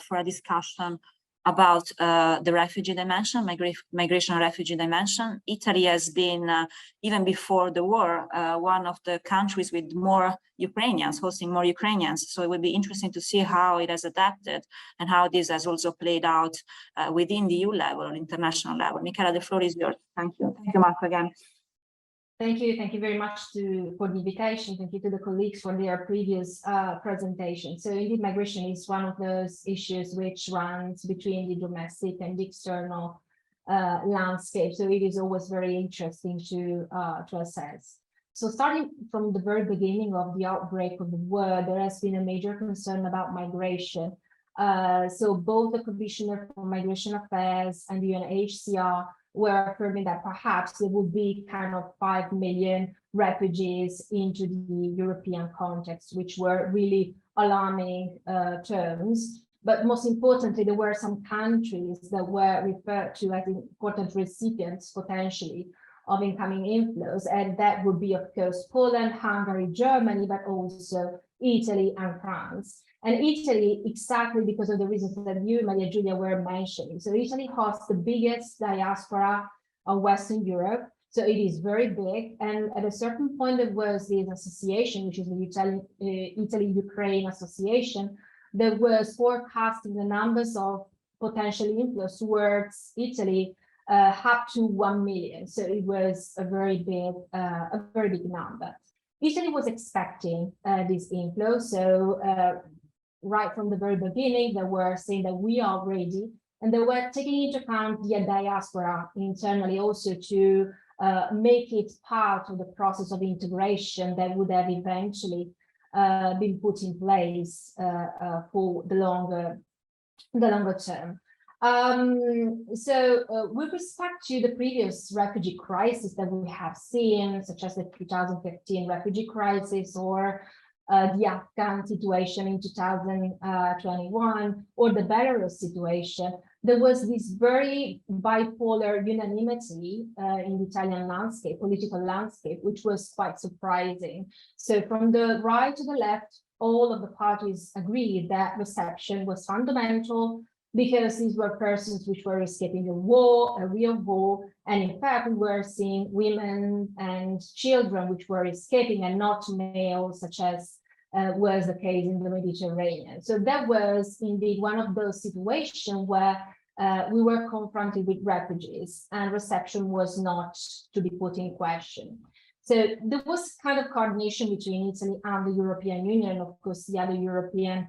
for a discussion about the refugee dimension, migration and refugee dimension. Italy has been, even before the war, one of the countries with more Ukrainians, hosting more Ukrainians. So it would be interesting to see how it has adapted and how this has also played out within the EU level or international level. Michela, the floor is yours. Thank you. Thank you, Marco, again. Thank you. Thank you very much for the invitation. Thank you to the colleagues for their previous presentation. So indeed, migration is one of those issues which runs between the domestic and the external landscape. So it is always very interesting to assess. So starting from the very beginning of the outbreak of the war, there has been a major concern about migration. So both the Commissioner for Migration Affairs and the UNHCR were affirming that perhaps there would be kind of 5 million refugees into the European context, which were really alarming terms. But most importantly, there were some countries that were referred to as important recipients, potentially, of incoming inflows. And that would be, of course, Poland, Hungary, Germany, but also Italy and France. And Italy, exactly because of the reasons that you, Maria Giulia, were mentioning. So Italy hosts the biggest diaspora of Western Europe. So it is very big. And at a certain point, there was this association, which is the Italy-Ukraine Association, that was forecasting the numbers of potential inflows towards Italy up to 1 million. So it was a very big number. Italy was expecting this inflow. So right from the very beginning, they were saying that we are ready, and they were taking into account the diaspora internally also to make it part of the process of integration that would have eventually been put in place for the longer term. With respect to the previous refugee crisis that we have seen, such as the 2015 refugee crisis or the Afghan situation in 2021 or the Belarus situation, there was this very bipolar unanimity in the Italian landscape, political landscape, which was quite surprising. So from the right to the left, all of the parties agreed that reception was fundamental, because these were persons which were escaping a war, a real war. And in fact, we were seeing women and children which were escaping and not males, such as was the case in the Mediterranean. So that was indeed one of those situations where we were confronted with refugees and reception was not to be put in question. So there was kind of coordination between Italy and the European Union, of course, the other European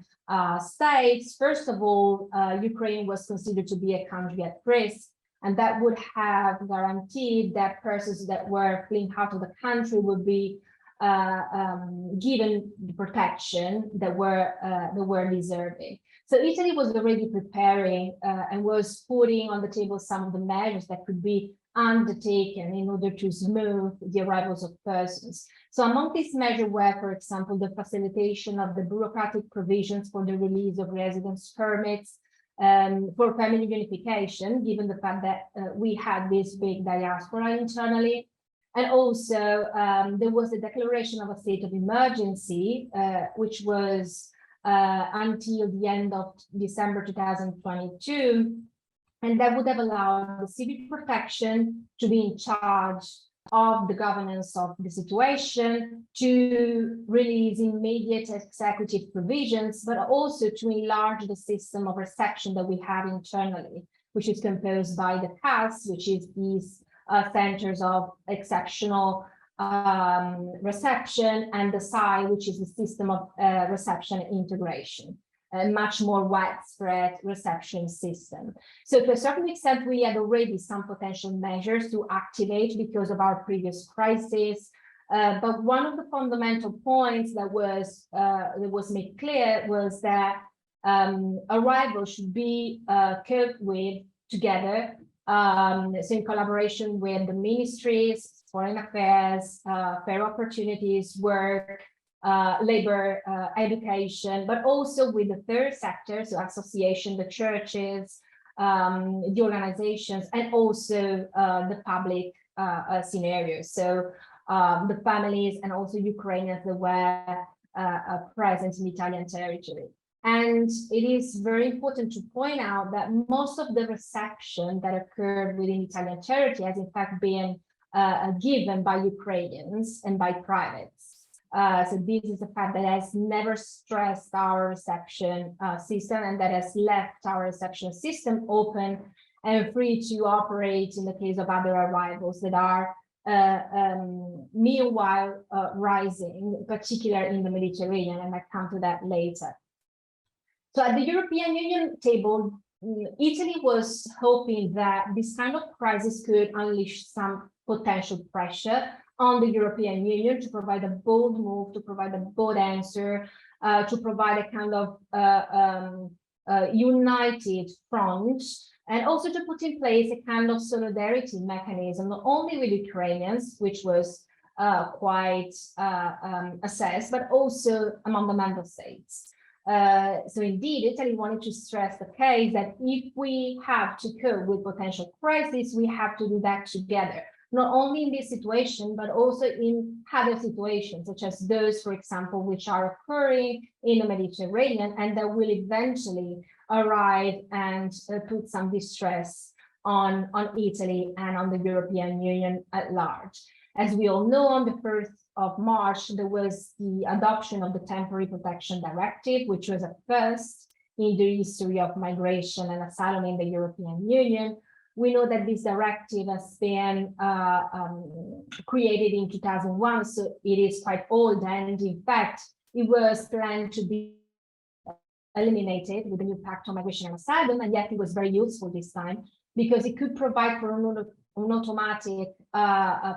states. First of all, Ukraine was considered to be a country at risk, and that would have guaranteed that persons that were fleeing out of the country would be given the protection that were deserving. So Italy was already preparing and was putting on the table some of the measures that could be undertaken in order to smooth the arrivals of persons. So among these measures were, for example, the facilitation of the bureaucratic provisions for the release of residence permits for family unification, given the fact that we had this big diaspora internally. And also there was the declaration of a state of emergency, which was until the end of December 2022. And that would have allowed the civil protection to be in charge of the governance of the situation, to release immediate executive provisions, but also to enlarge the system of reception that we have internally, which is composed by the CAS, which is these centers of exceptional reception, and the SAI, which is the system of reception and integration. A much more widespread reception system. So to a certain extent, we had already some potential measures to activate because of our previous crisis. But one of the fundamental points that was made clear was that arrival should be coped with together, so in collaboration with the ministries, foreign affairs, fair opportunities, work, labor, education, but also with the third sector, so association, the churches, the organizations, and also the public scenarios. So the families and also Ukrainians that were present in Italian territory. And it is very important to point out that most of the reception that occurred within Italian territory has in fact been given by Ukrainians and by privates. So this is a fact that has never stressed our reception system, and that has left our reception system open and free to operate in the case of other arrivals that are meanwhile rising, particularly in the Mediterranean, and I come to that later. So at the European Union table, Italy was hoping that this kind of crisis could unleash some potential pressure on the European Union to provide a bold move, to provide a bold answer, to provide a kind of united front, and also to put in place a kind of solidarity mechanism, not only with Ukrainians, which was quite assessed, but also among the member states. So indeed, Italy wanted to stress the case that if we have to cope with potential crisis, we have to do that together, not only in this situation, but also in other situations, such as those, for example, which are occurring in the Mediterranean and that will eventually arrive and put some distress on Italy and on the European Union at large. As we all know, on the 1st of March, there was the adoption of the Temporary Protection Directive, which was a first in the history of migration and asylum in the European Union. We know that this directive has been created in 2001, so it is quite old, and in fact, it was planned to be eliminated with the new Pact on Migration and Asylum, and yet it was very useful this time because it could provide for an automatic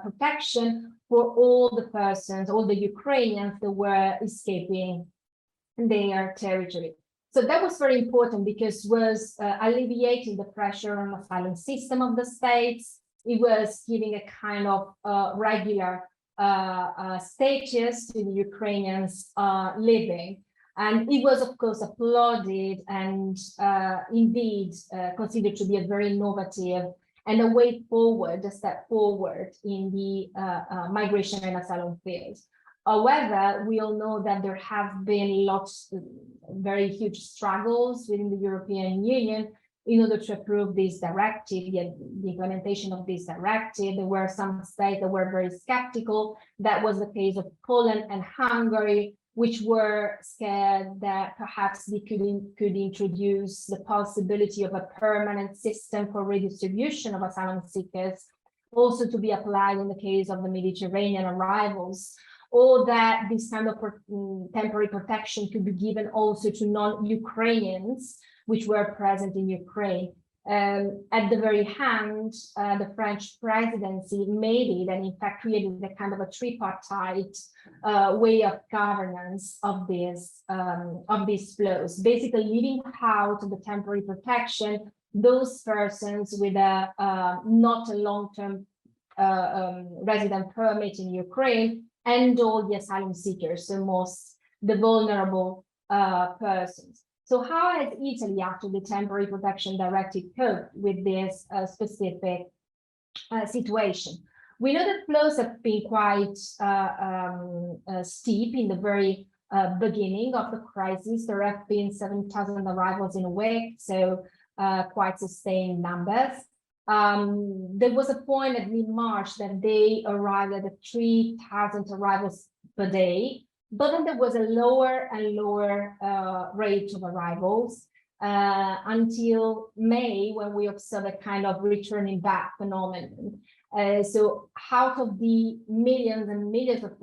protection for all the persons, all the Ukrainians that were escaping their territory. So that was very important because it was alleviating the pressure on the asylum system of the states. It was giving a kind of regular status to the Ukrainians living. And it was, of course, applauded and indeed considered to be a very innovative and a way forward, a step forward in the migration and asylum field. However, we all know that there have been lots of very huge struggles within the European Union in order to approve this directive, the implementation of this directive. There were some states that were very skeptical. That was the case of Poland and Hungary, which were scared that perhaps they could introduce the possibility of a permanent system for redistribution of asylum seekers, also to be applied in the case of the Mediterranean arrivals, or that this kind of temporary protection could be given also to non-Ukrainians, which were present in Ukraine. At the very end, the French presidency made it and in fact created a kind of a tripartite way of governance of these flows, basically leaving out of the temporary protection those persons with a not a long-term resident permit in Ukraine and all the asylum seekers, so the vulnerable persons. So how has Italy, after the Temporary Protection Directive, coped with this specific situation? We know that flows have been quite steep in the very beginning of the crisis. There have been 7,000 arrivals in a week, so quite sustained numbers. There was a point at mid-March that they arrived at 3,000 arrivals per day. But then there was a lower and lower rate of arrivals until May, when we observed a kind of returning back phenomenon. So out of the millions and millions of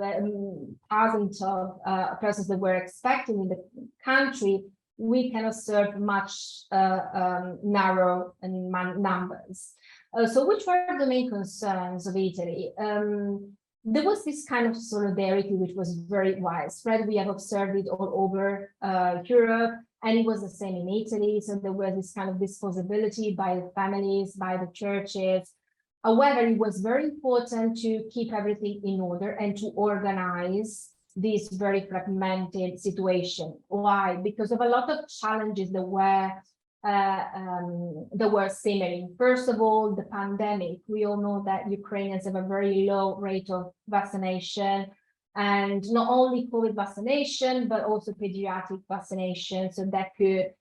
thousands of persons that were expected in the country, we can observe much narrow numbers. So which were the main concerns of Italy? There was this kind of solidarity which was very widespread. We have observed it all over Europe, and it was the same in Italy. So there was this kind of disposability by the families, by the churches. However, it was very important to keep everything in order and to organize this very fragmented situation. Why? Because of a lot of challenges that were simmering. First of all, the pandemic. We all know that Ukrainians have a very low rate of vaccination. and not only COVID vaccination, but also pediatric vaccination. So that could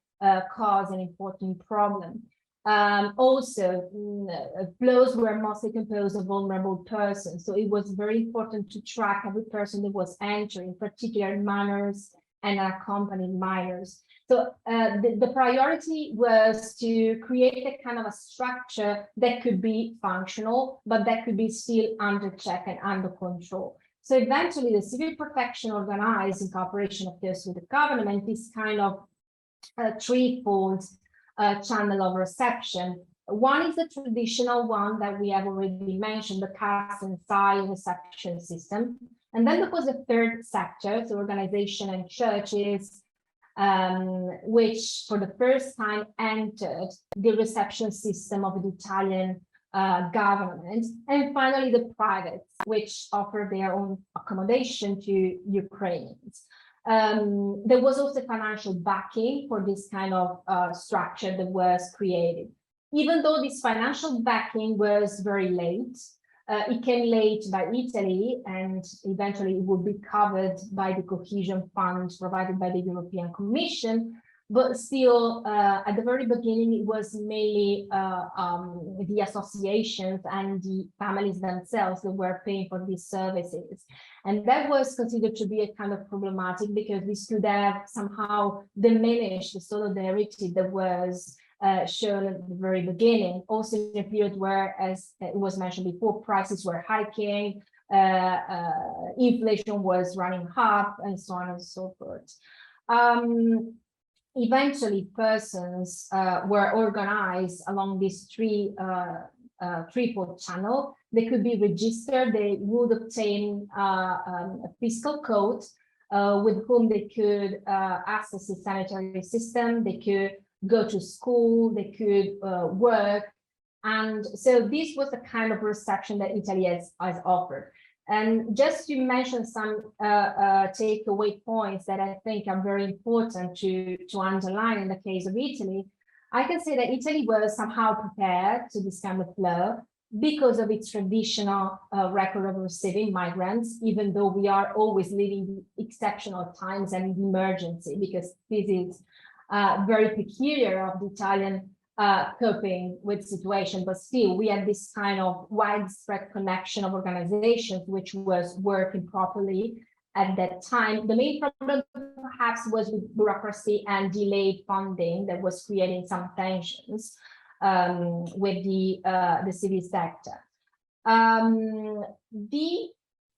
cause an important problem. Flows were mostly composed of vulnerable persons. So it was very important to track every person that was entering, particularly minors and unaccompanied minors. So the priority was to create a kind of a structure that could be functional, but that could be still under check and under control. So eventually the civil protection organized in cooperation, of course, with the government, this kind of threefold channel of reception. One is the traditional one that we have already mentioned, the cast and sign reception system. And then there was a third sector, so organization and churches, which for the first time entered the reception system of the Italian government. And finally, the privates, which offer their own accommodation to Ukrainians. There was also financial backing for this kind of structure that was created. Even though this financial backing was very late, it came late by Italy, and eventually it would be covered by the cohesion fund provided by the European Commission. But still, at the very beginning, it was mainly the associations and the families themselves that were paying for these services. And that was considered to be a kind of problematic, because this could have somehow diminished the solidarity that was shown at the very beginning. Also in a period where, as it was mentioned before, prices were hiking, inflation was running up, and so on and so forth. Eventually, persons were organized along this threefold channel. They could be registered. They would obtain a fiscal code with whom they could access the sanitary system. They could go to school. They could work. And so this was the kind of reception that Italy has offered. And just to mention some takeaway points that I think are very important to underline in the case of Italy, I can say that Italy was somehow prepared to this kind of flow because of its traditional record of receiving migrants, even though we are always living exceptional times and emergency, because this is very peculiar of the Italian coping with the situation, but still we had this kind of widespread connection of organizations which was working properly at that time. The main problem perhaps was with bureaucracy and delayed funding that was creating some tensions with the civil sector. The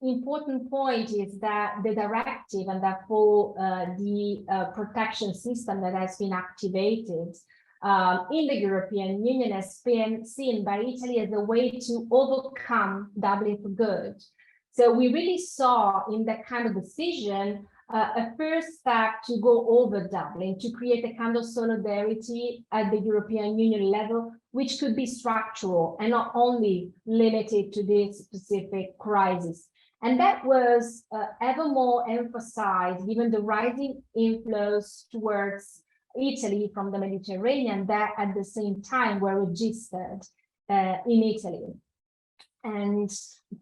important point is that the directive and therefore the protection system that has been activated in the European Union has been seen by Italy as a way to overcome Dublin for good. So we really saw in that kind of decision a first step to go over Dublin, to create a kind of solidarity at the European Union level, which could be structural and not only limited to this specific crisis. And that was ever more emphasized given the rising inflows towards Italy from the Mediterranean that at the same time were registered in Italy. And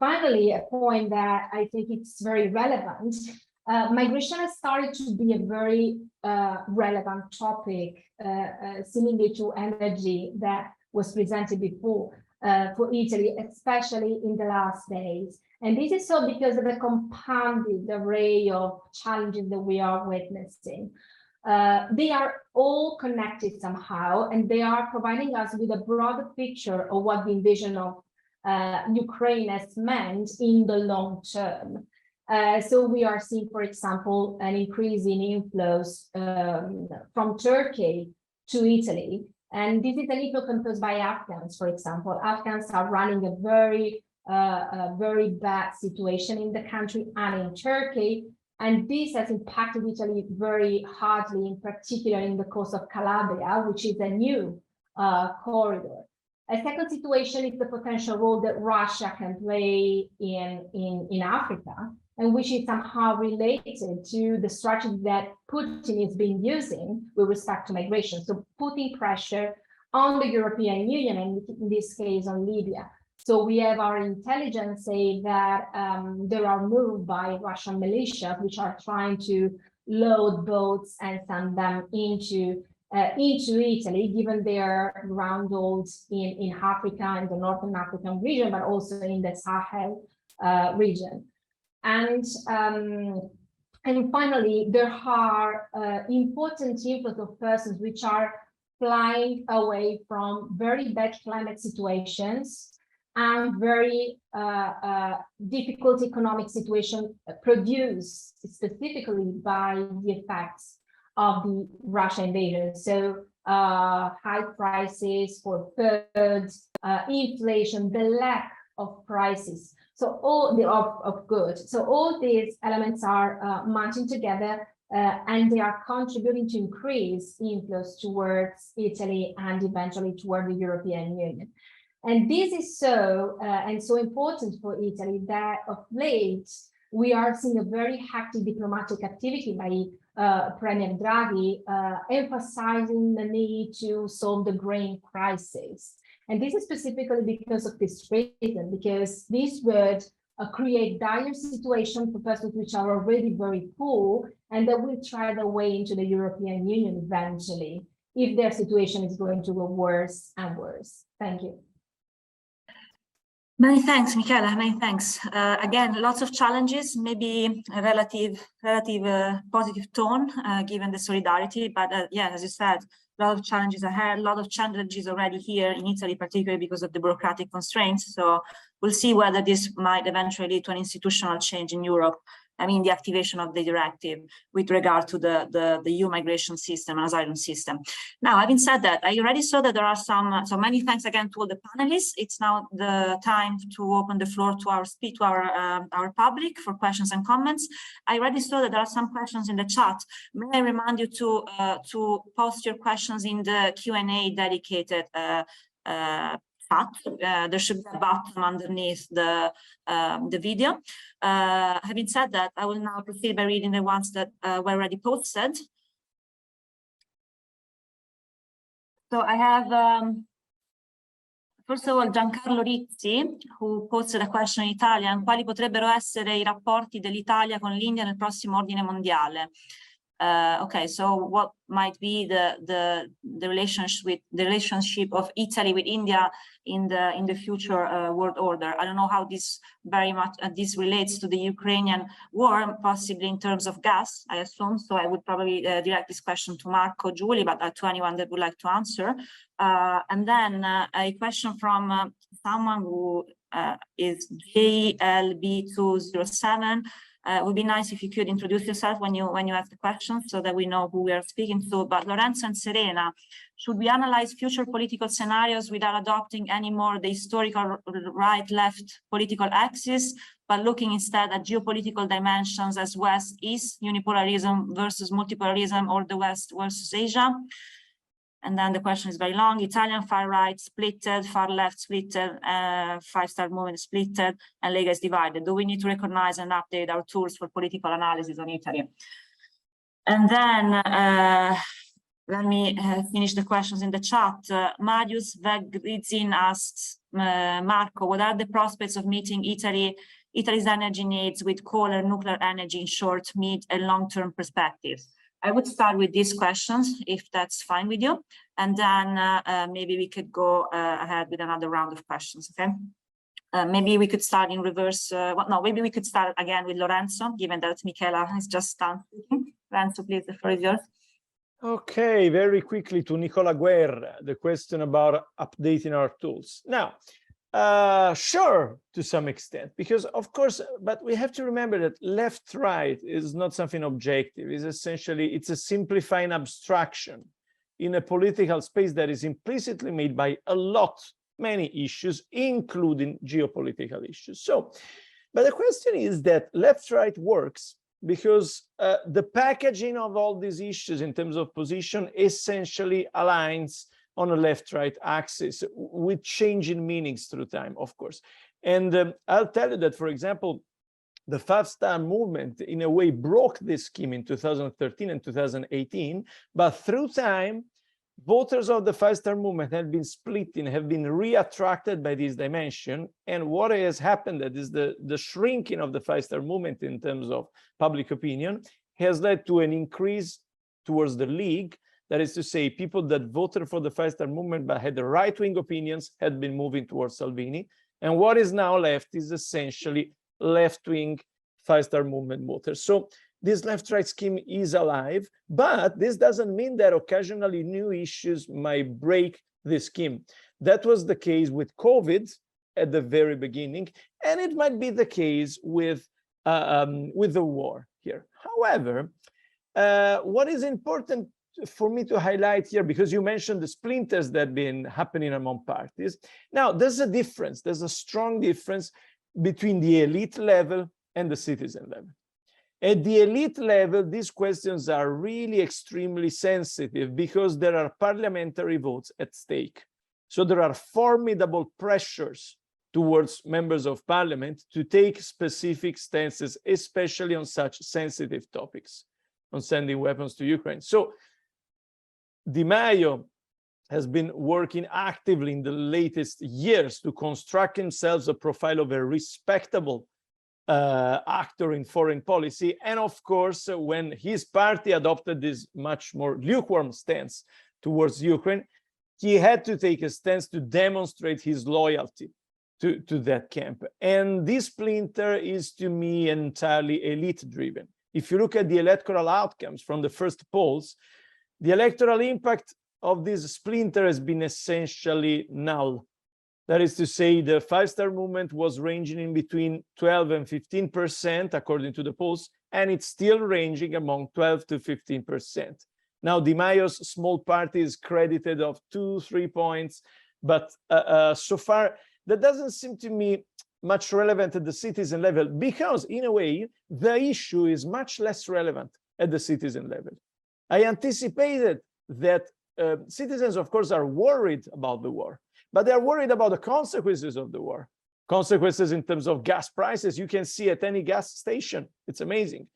finally, a point that I think it's very relevant, migration has started to be a very relevant topic, seemingly to energy that was presented before for Italy, especially in the last days. And this is so because of the compounded array of challenges that we are witnessing. They are all connected somehow, and they are providing us with a broader picture of what the invasion of Ukraine has meant in the long term. So we are seeing, for example, an increase in inflows from Turkey to Italy. And this is an inflow composed by Afghans, for example. Afghans are running a very bad situation in the country and in Turkey. And this has impacted Italy very hardly, in particular in the coast of Calabria, which is a new corridor. A second situation is the potential role that Russia can play in Africa, and which is somehow related to the strategy that Putin has been using with respect to migration. So putting pressure on the European Union, and in this case on Libya. So we have our intelligence say that there are moved by Russian militia, which are trying to load boats and send them into Italy, given their groundholds in Africa, in the Northern African region, but also in the Sahel region. And finally, there are important influx of persons which are flying away from very bad climate situations and very difficult economic situation produced specifically by the effects of the Russian invasion. So high prices for food, inflation, the lack of prices. So all the of goods. So all these elements are matching together and they are contributing to increase inflows towards Italy and eventually toward the European Union. And this is so and so important for Italy that of late we are seeing a very active diplomatic activity by Premier Draghi, emphasizing the need to solve the grain crisis. And this is specifically because of this reason, because this would create dire situation for persons which are already very poor and that will try their way into the European Union eventually, if their situation is going to go worse and worse. Thank you. Many thanks, Michela. Many thanks. Again, lots of challenges, maybe a relative positive tone, given the solidarity. But yeah, as you said, a lot of challenges ahead, a lot of challenges already here in Italy, particularly because of the bureaucratic constraints. So we'll see whether this might eventually lead to an institutional change in Europe. I mean, the activation of the directive with regard to the EU migration system and asylum system. Now, having said that, I already saw that there are some, so many thanks again to all the panelists. It's now the time to open the floor to our public for questions and comments. I already saw that there are some questions in the chat. May I remind you to post your questions in the Q&A dedicated there should be a button underneath the video. Having said that, I will now proceed by reading the ones that were already posted. So I have, first of all, Giancarlo Rizzi, who posted a question in Italian: quali potrebbero essere I rapporti dell'Italia con l'India nel prossimo ordine mondiale? Okay, so what might be the relationship of Italy with India in the future world order? I don't know how this very much this relates to the Ukrainian war, possibly in terms of gas, I assume. So I would probably direct this question to Marco, Giuli, but to anyone that would like to answer. And then a question from someone who is JLB207. It would be nice if you could introduce yourself when you ask the question so that we know who we are speaking to. But Lorenzo and Serena, should we analyze future political scenarios without adopting anymore the historical right-left political axis, but looking instead at geopolitical dimensions as West-East, unipolarism versus multipolarism, or the West versus Asia? And then the question is very long. Italian far right splitted, far left splitted, five-star movement splitted, and Lega is divided. Do we need to recognize and update our tools for political analysis on Italy? And then let me finish the questions in the chat. Marius Vegrizin asks Marco, what are the prospects of meeting Italy's energy needs with coal and nuclear energy in short, mid, and long-term perspectives? I would start with these questions, if that's fine with you, and then maybe we could go ahead with another round of questions, okay? Maybe we could start in reverse. No, maybe we could start again with Lorenzo, given that Michela is just done speaking. Lorenzo, please, the floor is yours. Okay, very quickly to Nicola Guerra, the question about updating our tools. Now, sure, to some extent, because of course, but we have to remember that left-right is not something objective. It's essentially, it's a simplifying abstraction in a political space that is implicitly made by many issues, including geopolitical issues. So, but the question is that left-right works because the packaging of all these issues in terms of position essentially aligns on a left-right axis with changing meanings through time, of course. And I'll tell you that, for example, the five-star movement in a way broke this scheme in 2013 and 2018, but through time, voters of the Five Star Movement have been splitting, have been reattracted by this dimension. And what has happened that is the shrinking of the Five Star Movement in terms of public opinion has led to an increase towards the League. That is to say, people that voted for the Five Star Movement but had the right-wing opinions had been moving towards Salvini. And what is now left is essentially left-wing Five Star Movement voters. So this left-right scheme is alive, but this doesn't mean that occasionally new issues might break the scheme. That was the case with COVID at the very beginning, and it might be the case with the war here. However, what is important for me to highlight here, because you mentioned the splinters that have been happening among parties. Now, there's a difference. There's a strong difference between the elite level and the citizen level. At the elite level, these questions are really extremely sensitive because there are parliamentary votes at stake. So there are formidable pressures towards members of parliament to take specific stances, especially on such sensitive topics, on sending weapons to Ukraine. So Di Maio has been working actively in the latest years to construct himself a profile of a respectable actor in foreign policy. And of course, when his party adopted this much more lukewarm stance towards Ukraine, he had to take a stance to demonstrate his loyalty to that camp. And this splinter is, to me, entirely elite-driven. If you look at the electoral outcomes from the first polls, the electoral impact of this splinter has been essentially null. That is to say, the Five Star Movement was ranging in between 12 and 15%, according to the polls, and it's still ranging among 12 to 15%. Now, Di Maio's small party is credited of 2-3 points, but so far, that doesn't seem to me much relevant at the citizen level, because in a way, the issue is much less relevant at the citizen level. I anticipated that citizens, of course, are worried about the war, but they're worried about the consequences of the war. Consequences in terms of gas prices, you can see at any gas station. It's amazing.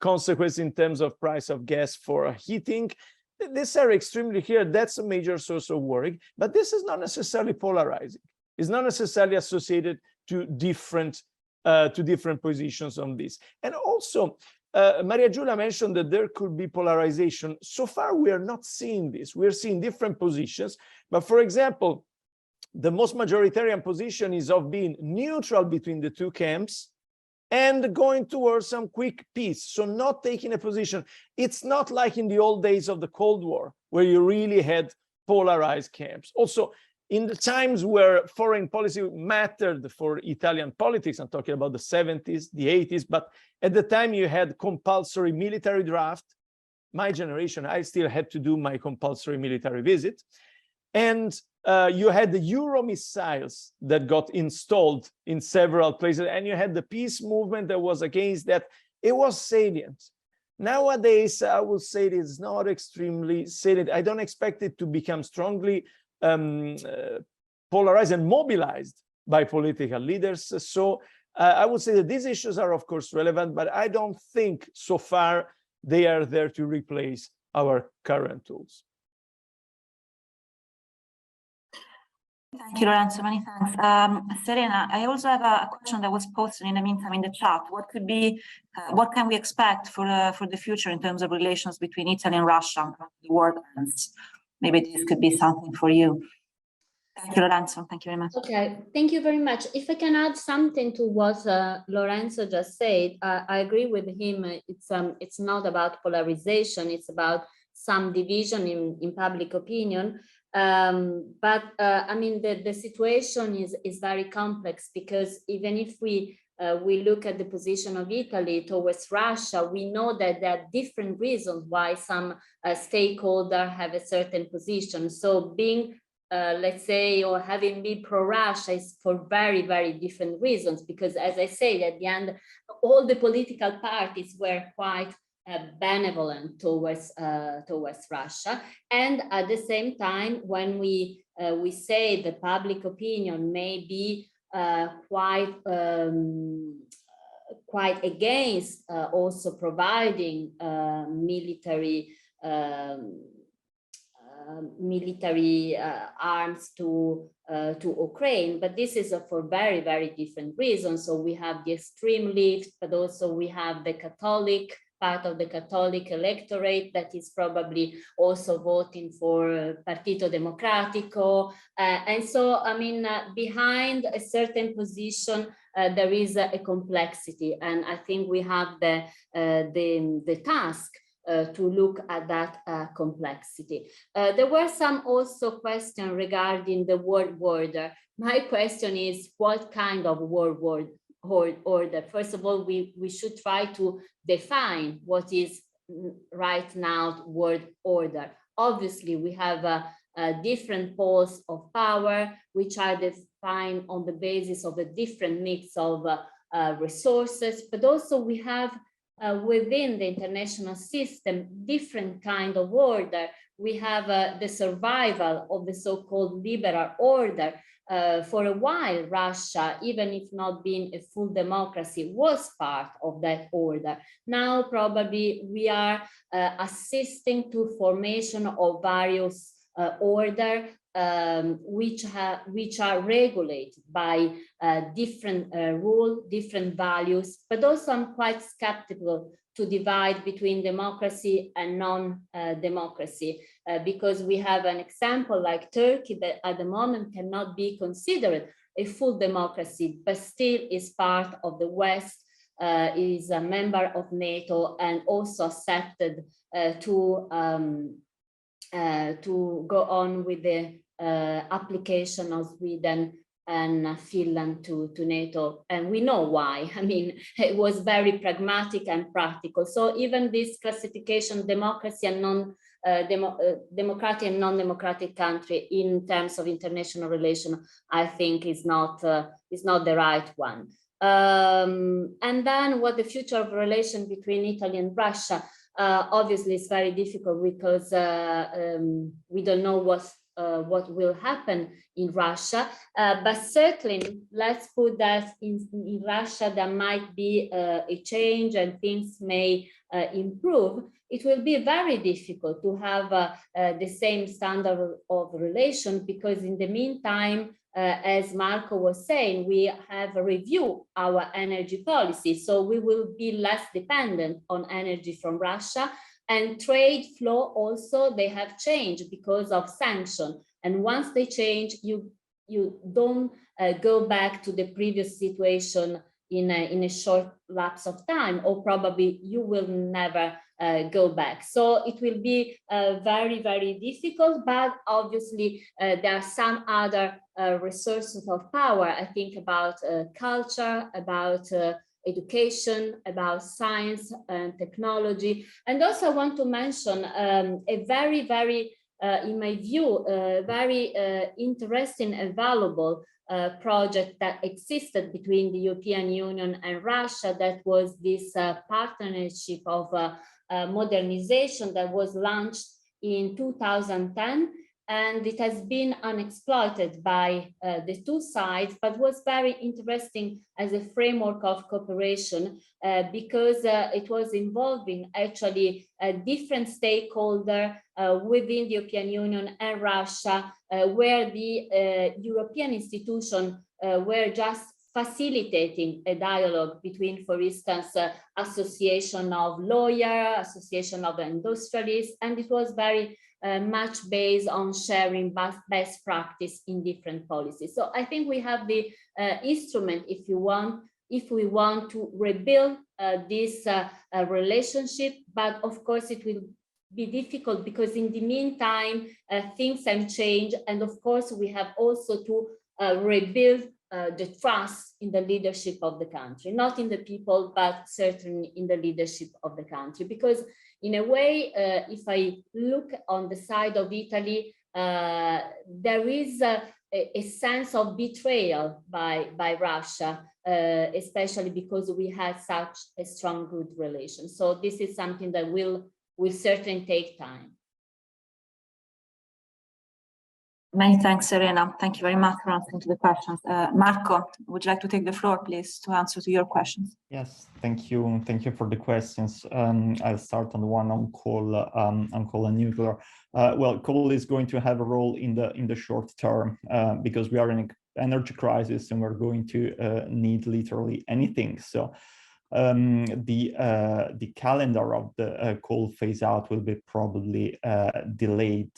Consequences in terms of price of gas for heating. These are extremely clear. That's a major source of worry, but this is not necessarily polarizing. It's not necessarily associated to different positions on this. And also, Maria Giulia mentioned that there could be polarization. So far, we are not seeing this. We're seeing different positions. But for example, the most majoritarian position is of being neutral between the two camps and going towards some quick peace. So not taking a position. It's not like in the old days of the Cold War, where you really had polarized camps. Also, in the times where foreign policy mattered for Italian politics, I'm talking about the 70s, the 80s, but at the time you had compulsory military draft. My generation, I still had to do my compulsory military visit. And you had the Euro missiles that got installed in several places, and you had the peace movement that was against that. It was salient. Nowadays, I would say it is not extremely salient. I don't expect it to become strongly polarized and mobilized by political leaders. So I would say that these issues are, of course, relevant, but I don't think so far they are there to replace our current tools. Thank you, Lorenzo. Many thanks. Serena, I also have a question that was posted in the meantime in the chat. What could be, what can we expect for the future in terms of relations between Italy and Russia after the war ends? Maybe this could be something for you. Thank you, Lorenzo. Thank you very much. Okay, thank you very much. If I can add something to what Lorenzo just said, I agree with him. It's not about polarization. It's about some division in public opinion. But I mean, the situation is very complex, because even if we look at the position of Italy towards Russia, we know that there are different reasons why some stakeholders have a certain position. So being, let's say, or having been pro-Russia is for very, very different reasons, because as I said, at the end, all the political parties were quite benevolent towards Russia. And at the same time, when we say the public opinion may be quite against also providing military military arms to Ukraine, but this is for very, very different reasons. So we have the extreme left, but also we have the Catholic part of the Catholic electorate that is probably also voting for Partito Democratico. And so, I mean, behind a certain position, there is a complexity. And I think we have the task to look at that complexity. There were some also questions regarding the world order. My question is, what kind of world order? First of all, we should try to define what is right now world order. Obviously, we have different poles of power, which are defined on the basis of a different mix of resources, but also we have within the international system different kind of order. We have the survival of the so-called liberal order. For a while, Russia, even if not being a full democracy, was part of that order. Now, probably we are assisting to formation of various order which are regulated by different rules, different values, but also I'm quite skeptical to divide between democracy and non-democracy, because we have an example like Turkey that at the moment cannot be considered a full democracy, but still is part of the West, is a member of NATO and also accepted to go on with the application of Sweden and Finland to NATO. And we know why. I mean, it was very pragmatic and practical. So even this classification, democracy and democratic and non-democratic country in terms of international relation, I think is not the right one. And then what the future of relation between Italy and Russia, obviously it's very difficult because we don't know what will happen in Russia, but certainly let's put that in Russia there might be a change and things may improve. It will be very difficult to have the same standard of relation, because in the meantime, as Marco was saying, we have reviewed our energy policy, so we will be less dependent on energy from Russia. And trade flow also, they have changed because of sanction. And once they change, you don't go back to the previous situation in a short lapse of time, or probably you will never go back. So it will be very, very difficult, but obviously there are some other resources of power. I think about culture, about education, about science and technology. And also I want to mention a very, very, in my view, very interesting and valuable project that existed between the European Union and Russia, that was this partnership of modernization that was launched in 2010. And it has been unexploited by the two sides, but was very interesting as a framework of cooperation because it was involving actually different stakeholders within the European Union and Russia, where the European institutions were just facilitating a dialogue between, for instance, association of lawyers, association of industrialists, and it was very much based on sharing best practice in different policies. So I think we have the instrument, if we want to rebuild this relationship, but of course it will be difficult because in the meantime, things have changed. And of course, we have also to rebuild the trust in the leadership of the country, not in the people, but certainly in the leadership of the country. Because in a way, if I look on the side of Italy, there is a sense of betrayal by Russia, especially because we had such a strong good relation. So this is something that will certainly take time. Many thanks, Serena. Thank you very much for answering to the questions. Marco, would you like to take the floor, please, to answer to your questions? Yes, thank you. Thank you for the questions. I'll start on the one on coal and nuclear. Well, coal is going to have a role in the short term because we are in an energy crisis and we're going to need literally anything. So the calendar of the coal phase out will be probably delayed.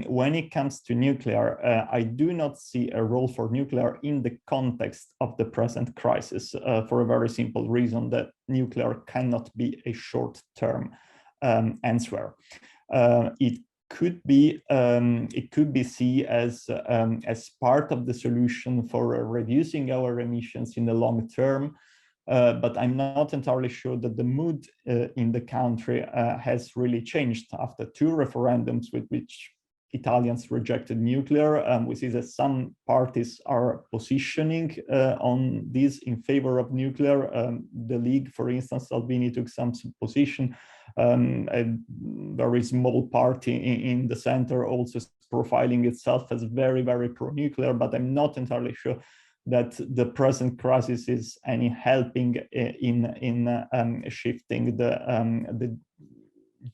When it comes to nuclear, I do not see a role for nuclear in the context of the present crisis for a very simple reason that nuclear cannot be a short-term answer. It could be seen as part of the solution for reducing our emissions in the long term. But I'm not entirely sure that the mood in the country has really changed after 2 referendums with which Italians rejected nuclear. We see that some parties are positioning on this in favor of nuclear. The League, for instance, Salvini took some position. A very small party in the center also is profiling itself as very, very pro-nuclear, but I'm not entirely sure that the present crisis is any helping in shifting the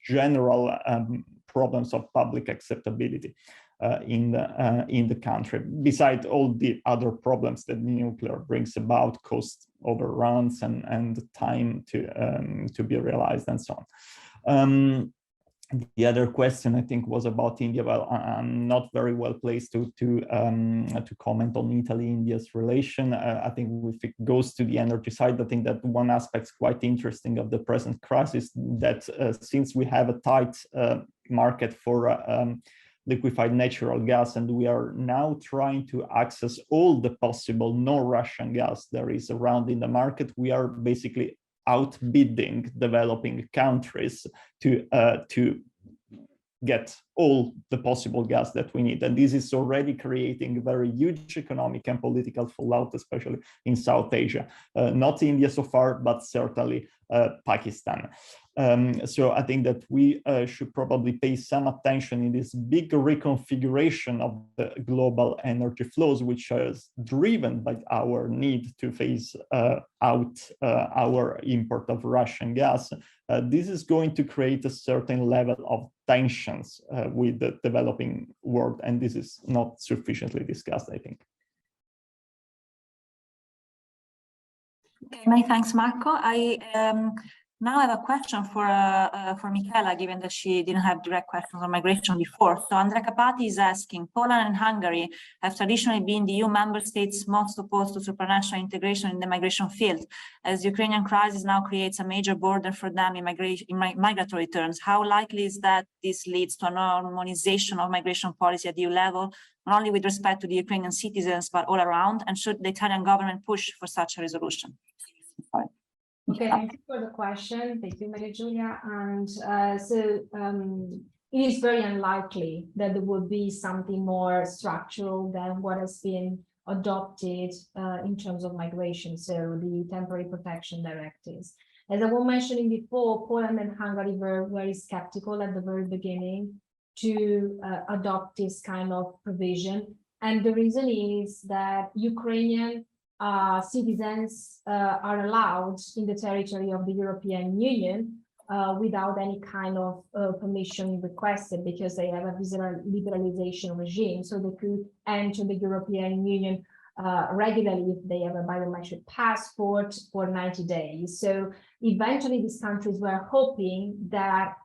general problems of public acceptability in the country. Besides all the other problems that nuclear brings about, cost overruns and time to be realized and so on. The other question I think was about India. Well, I'm not very well placed to comment on Italy-India's relation. I think if it goes to the energy side, I think that one aspect quite interesting of the present crisis that since we have a tight market for liquefied natural gas, and we are now trying to access all the possible non-Russian gas there is around in the market, we are basically outbidding developing countries to get all the possible gas that we need. And this is already creating very huge economic and political fallout, especially in South Asia. Not India so far, but certainly Pakistan. So I think that we should probably pay some attention in this big reconfiguration of the global energy flows, which is driven by our need to phase out our import of Russian gas. This is going to create a certain level of tensions with the developing world, and this is not sufficiently discussed, I think. Okay, many thanks, Marco. I now have a question for Michela, given that she didn't have direct questions on migration before. So Andrea Capati is asking, Poland and Hungary have traditionally been the EU member states most opposed to supranational integration in the migration field. As the Ukrainian crisis now creates a major border for them in migratory terms, how likely is that this leads to a normalization of migration policy at EU level, not only with respect to the Ukrainian citizens, but all around? And should the Italian government push for such a resolution? Okay, thank you for the question. Thank you, Maria Giulia. And it is very unlikely that there will be something more structural than what has been adopted in terms of migration, so the temporary protection directives. As I was mentioning before, Poland and Hungary were very skeptical at the very beginning to adopt this kind of provision. And the reason is that Ukrainian citizens are allowed in the territory of the European Union without any kind of permission requested, because they have a visa liberalization regime, so they could enter the European Union regularly if they have a biometric passport for 90 days. So eventually these countries were hoping that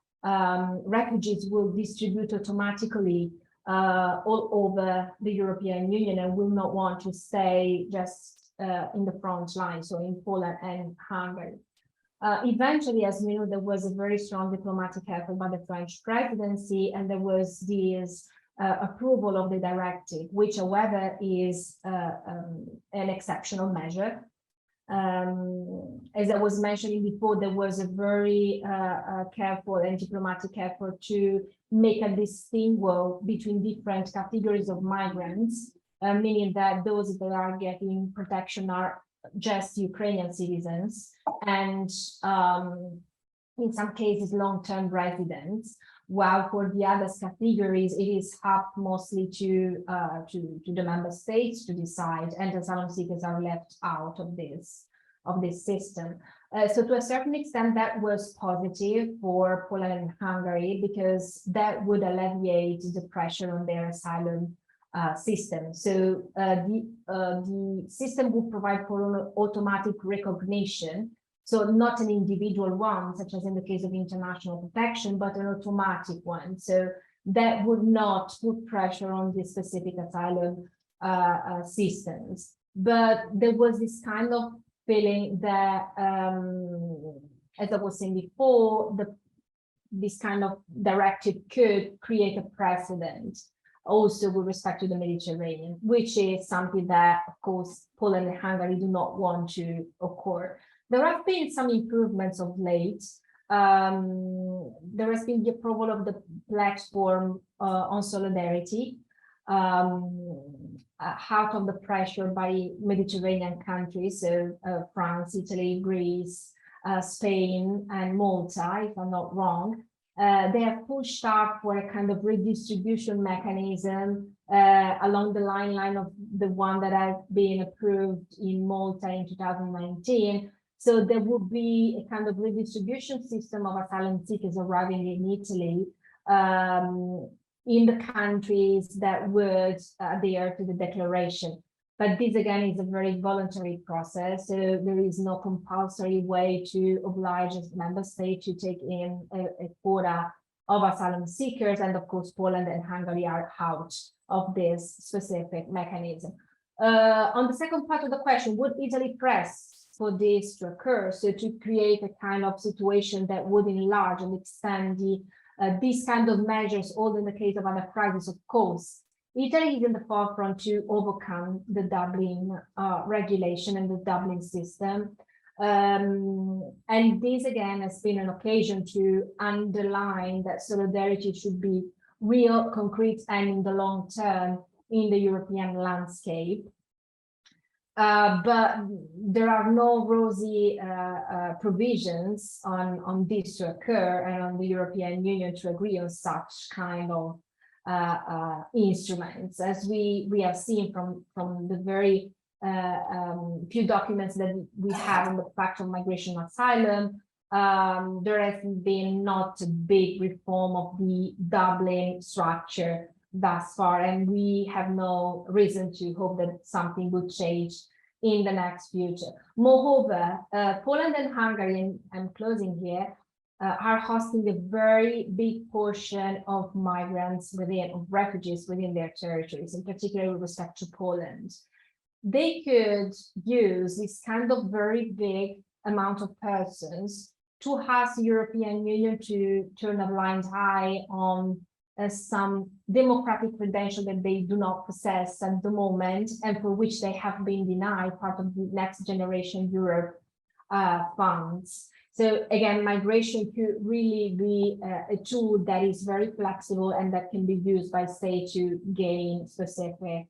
refugees will distribute automatically all over the European Union and will not want to stay just in the front line, so in Poland and Hungary. Eventually, as we know, there was a very strong diplomatic effort by the French presidency, and there was this approval of the directive, which, however, is an exceptional measure. As I was mentioning before, there was a very careful and diplomatic effort to make a distinction between different categories of migrants, meaning that those that are getting protection are just Ukrainian citizens and in some cases long-term residents, while for the other categories, it is up mostly to the member states to decide, and asylum seekers are left out of this system. So to a certain extent, that was positive for Poland and Hungary, because that would alleviate the pressure on their asylum system. So the system would provide for automatic recognition, so not an individual one, such as in the case of international protection, but an automatic one. So that would not put pressure on the specific asylum systems. But there was this kind of feeling that, as I was saying before, this kind of directive could create a precedent also with respect to the Mediterranean, which is something that, of course, Poland and Hungary do not want to occur. There have been some improvements of late. There has been the approval of the platform on solidarity, out of the pressure by Mediterranean countries, so France, Italy, Greece, Spain, and Malta, if I'm not wrong. They have pushed up for a kind of redistribution mechanism along the line of the one that has been approved in Malta in 2019. So there would be a kind of redistribution system of asylum seekers arriving in Italy in the countries that would adhere to the declaration. But this again is a very voluntary process, so there is no compulsory way to oblige a member state to take in a quota of asylum seekers, and of course Poland and Hungary are out of this specific mechanism. On the second part of the question, would Italy press for this to occur, so to create a kind of situation that would enlarge and extend these kind of measures, also in the case of other crises? Of course, Italy is in the forefront to overcome the Dublin regulation and the Dublin system. And this again has been an occasion to underline that solidarity should be real, concrete, and in the long term in the European landscape. But there are no rosy provisions on this to occur and on the European Union to agree on such kind of instruments. As we have seen from the very few documents that we have on the Pact of Migration and Asylum, there has been not a big reform of the Dublin structure thus far, and we have no reason to hope that something would change in the next future. Moreover, Poland and Hungary, and I'm closing here, are hosting a very big portion of migrants of refugees within their territories, in particular with respect to Poland. They could use this kind of very big amount of persons to ask the European Union to turn a blind eye on some democratic credential that they do not possess at the moment, and for which they have been denied part of the Next Generation Europe funds. So again, migration could really be a tool that is very flexible and that can be used by states to gain specific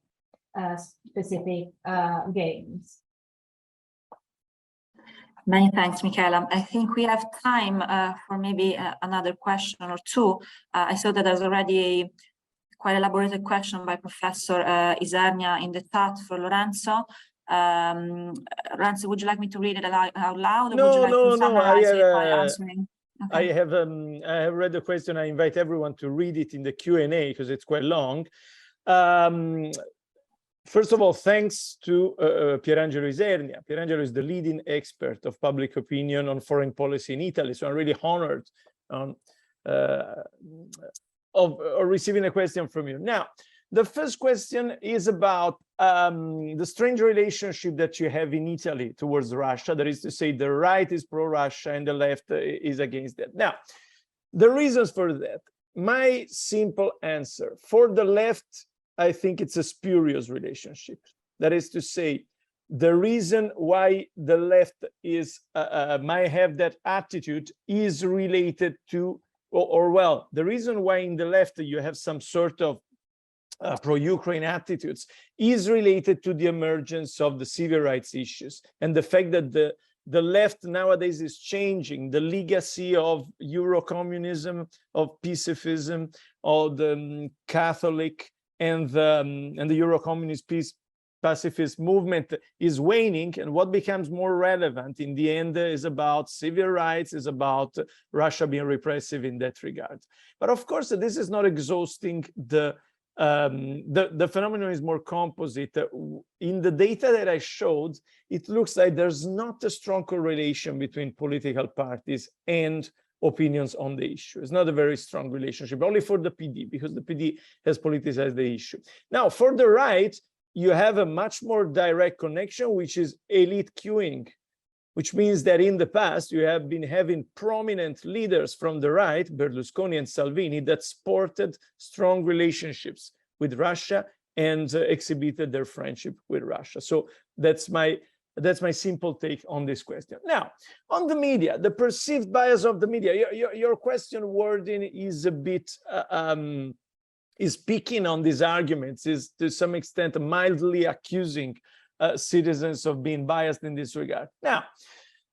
gains. Many thanks, Michela. I think we have time for maybe another question or two. I saw that there's already a quite elaborated question by Professor Isernia in the chat for Lorenzo. Lorenzo, would you like me to read it out loud? Or would you like to summarize it by answering? Okay. I have read the question. I invite everyone to read it in the Q&A because it's quite long. First of all, thanks to Pierangelo Isernia. Pierangelo is the leading expert of public opinion on foreign policy in Italy. So I'm really honored of receiving a question from you. Now, the first question is about the strange relationship that you have in Italy towards Russia. That is to say, the right is pro-Russia and the left is against that. Now, the reasons for that, my simple answer, for the left, I think it's a spurious relationship. That is to say, the reason why the left is might have that attitude is related to, well, the reason why in the left you have some sort of pro-Ukraine attitudes is related to the emergence of the civil rights issues and the fact that The left nowadays is changing. The legacy of Euro-communism, of pacifism, of the Catholic and the Euro-communist pacifist movement is waning, and what becomes more relevant in the end is about civil rights, is about Russia being repressive in that regard. But of course, this is not exhausting the phenomenon is more composite. In the data that I showed, it looks like there's not a strong correlation between political parties and opinions on the issue. It's not a very strong relationship, only for the PD, because the PD has politicized the issue. Now, for the right, you have a much more direct connection, which is elite queuing, which means that in the past, you have been having prominent leaders from the right, Berlusconi and Salvini, that sported strong relationships with Russia and exhibited their friendship with Russia. So that's my simple take on this question. Now, on the media, the perceived bias of the media, your question wording is a bit, is picking on these arguments, is to some extent mildly accusing citizens of being biased in this regard. Now,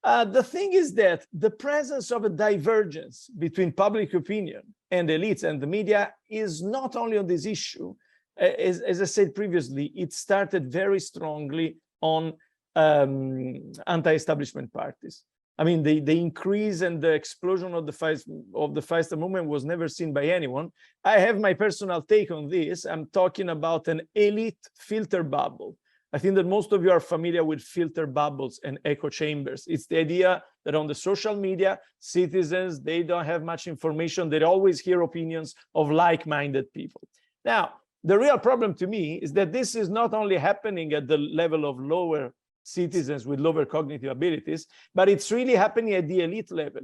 the thing is that the presence of a divergence between public opinion and elites and the media is not only on this issue. As I said previously, it started very strongly on anti-establishment parties. I mean, the increase and the explosion of the Feister movement was never seen by anyone. I have my personal take on this. I'm talking about an elite filter bubble. I think that most of you are familiar with filter bubbles and echo chambers. It's the idea that on the social media, citizens, they don't have much information. They always hear opinions of like-minded people. Now, the real problem to me is that this is not only happening at the level of lower citizens with lower cognitive abilities, but it's really happening at the elite level.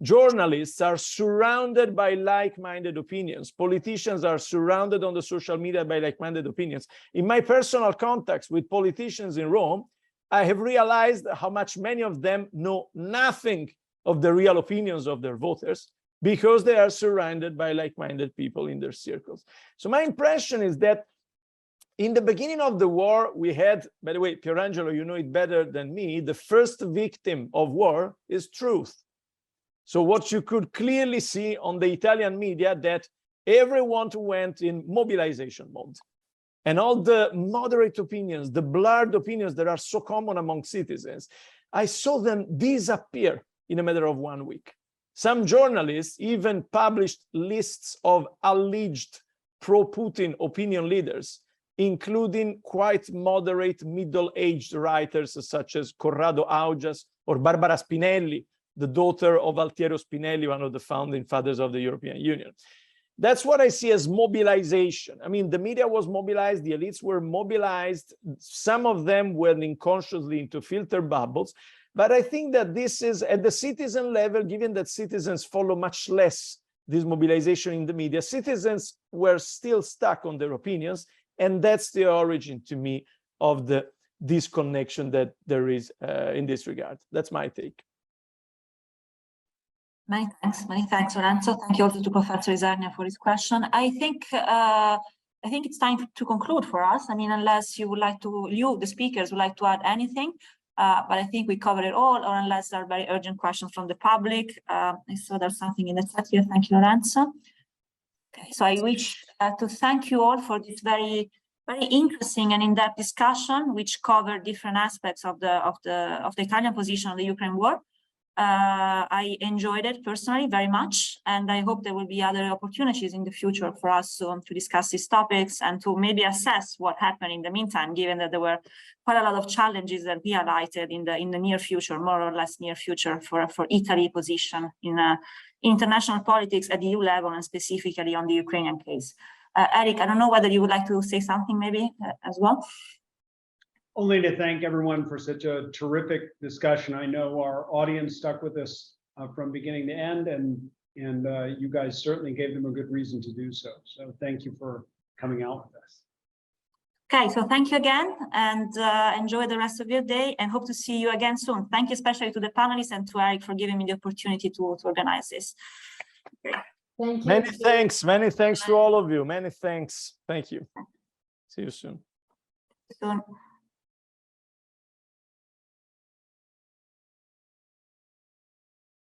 Journalists are surrounded by like-minded opinions. Politicians are surrounded on the social media by like-minded opinions. In my personal contacts with politicians in Rome, I have realized how much many of them know nothing of the real opinions of their voters because they are surrounded by like-minded people in their circles. So my impression is that in the beginning of the war, we had, by the way, Pierangelo, you know it better than me, the first victim of war is truth. So what you could clearly see on the Italian media that everyone went in mobilization mode. And all the moderate opinions, the blurred opinions that are so common among citizens, I saw them disappear in a matter of 1 week. Some journalists even published lists of alleged pro-Putin opinion leaders, including quite moderate middle-aged writers such as Corrado Augias or Barbara Spinelli, the daughter of Altiero Spinelli, one of the founding fathers of the European Union. That's what I see as mobilization. I mean, the media was mobilized, the elites were mobilized, some of them went unconsciously into filter bubbles, but I think that this is at the citizen level, given that citizens follow much less this mobilization in the media, citizens were still stuck on their opinions, and that's the origin to me of the disconnection that there is in this regard. That's my take. Many thanks, Lorenzo. Thank you also to Professor Isarnia for his question. I think it's time to conclude for us. I mean, unless you would like to, the speakers would like to add anything, but I think we covered it all, or unless there are very urgent questions from the public. I saw there's something in the chat here. Thank you, Lorenzo. Okay, so I wish to thank you all for this very interesting and in-depth discussion, which covered different aspects of the Italian position on the Ukraine war. I enjoyed it personally very much, and I hope there will be other opportunities in the future for us to discuss these topics and to maybe assess what happened in the meantime, given that there were quite a lot of challenges that we highlighted in the near future, more or less near future, for Italy's position in international politics at the EU level and specifically on the Ukrainian case. Eric, I don't know whether you would like to say something maybe as well. Only to thank everyone for such a terrific discussion. I know our audience stuck with us from beginning to end, and you guys certainly gave them a good reason to do so. So thank you for coming out with us. Okay, so thank you again, and enjoy the rest of your day, and hope to see you again soon. Thank you especially to the panelists and to Eric for giving me the opportunity to organize this. Okay. Thank you. Many thanks to all of you. Many thanks. Thank you. See you soon. Soon.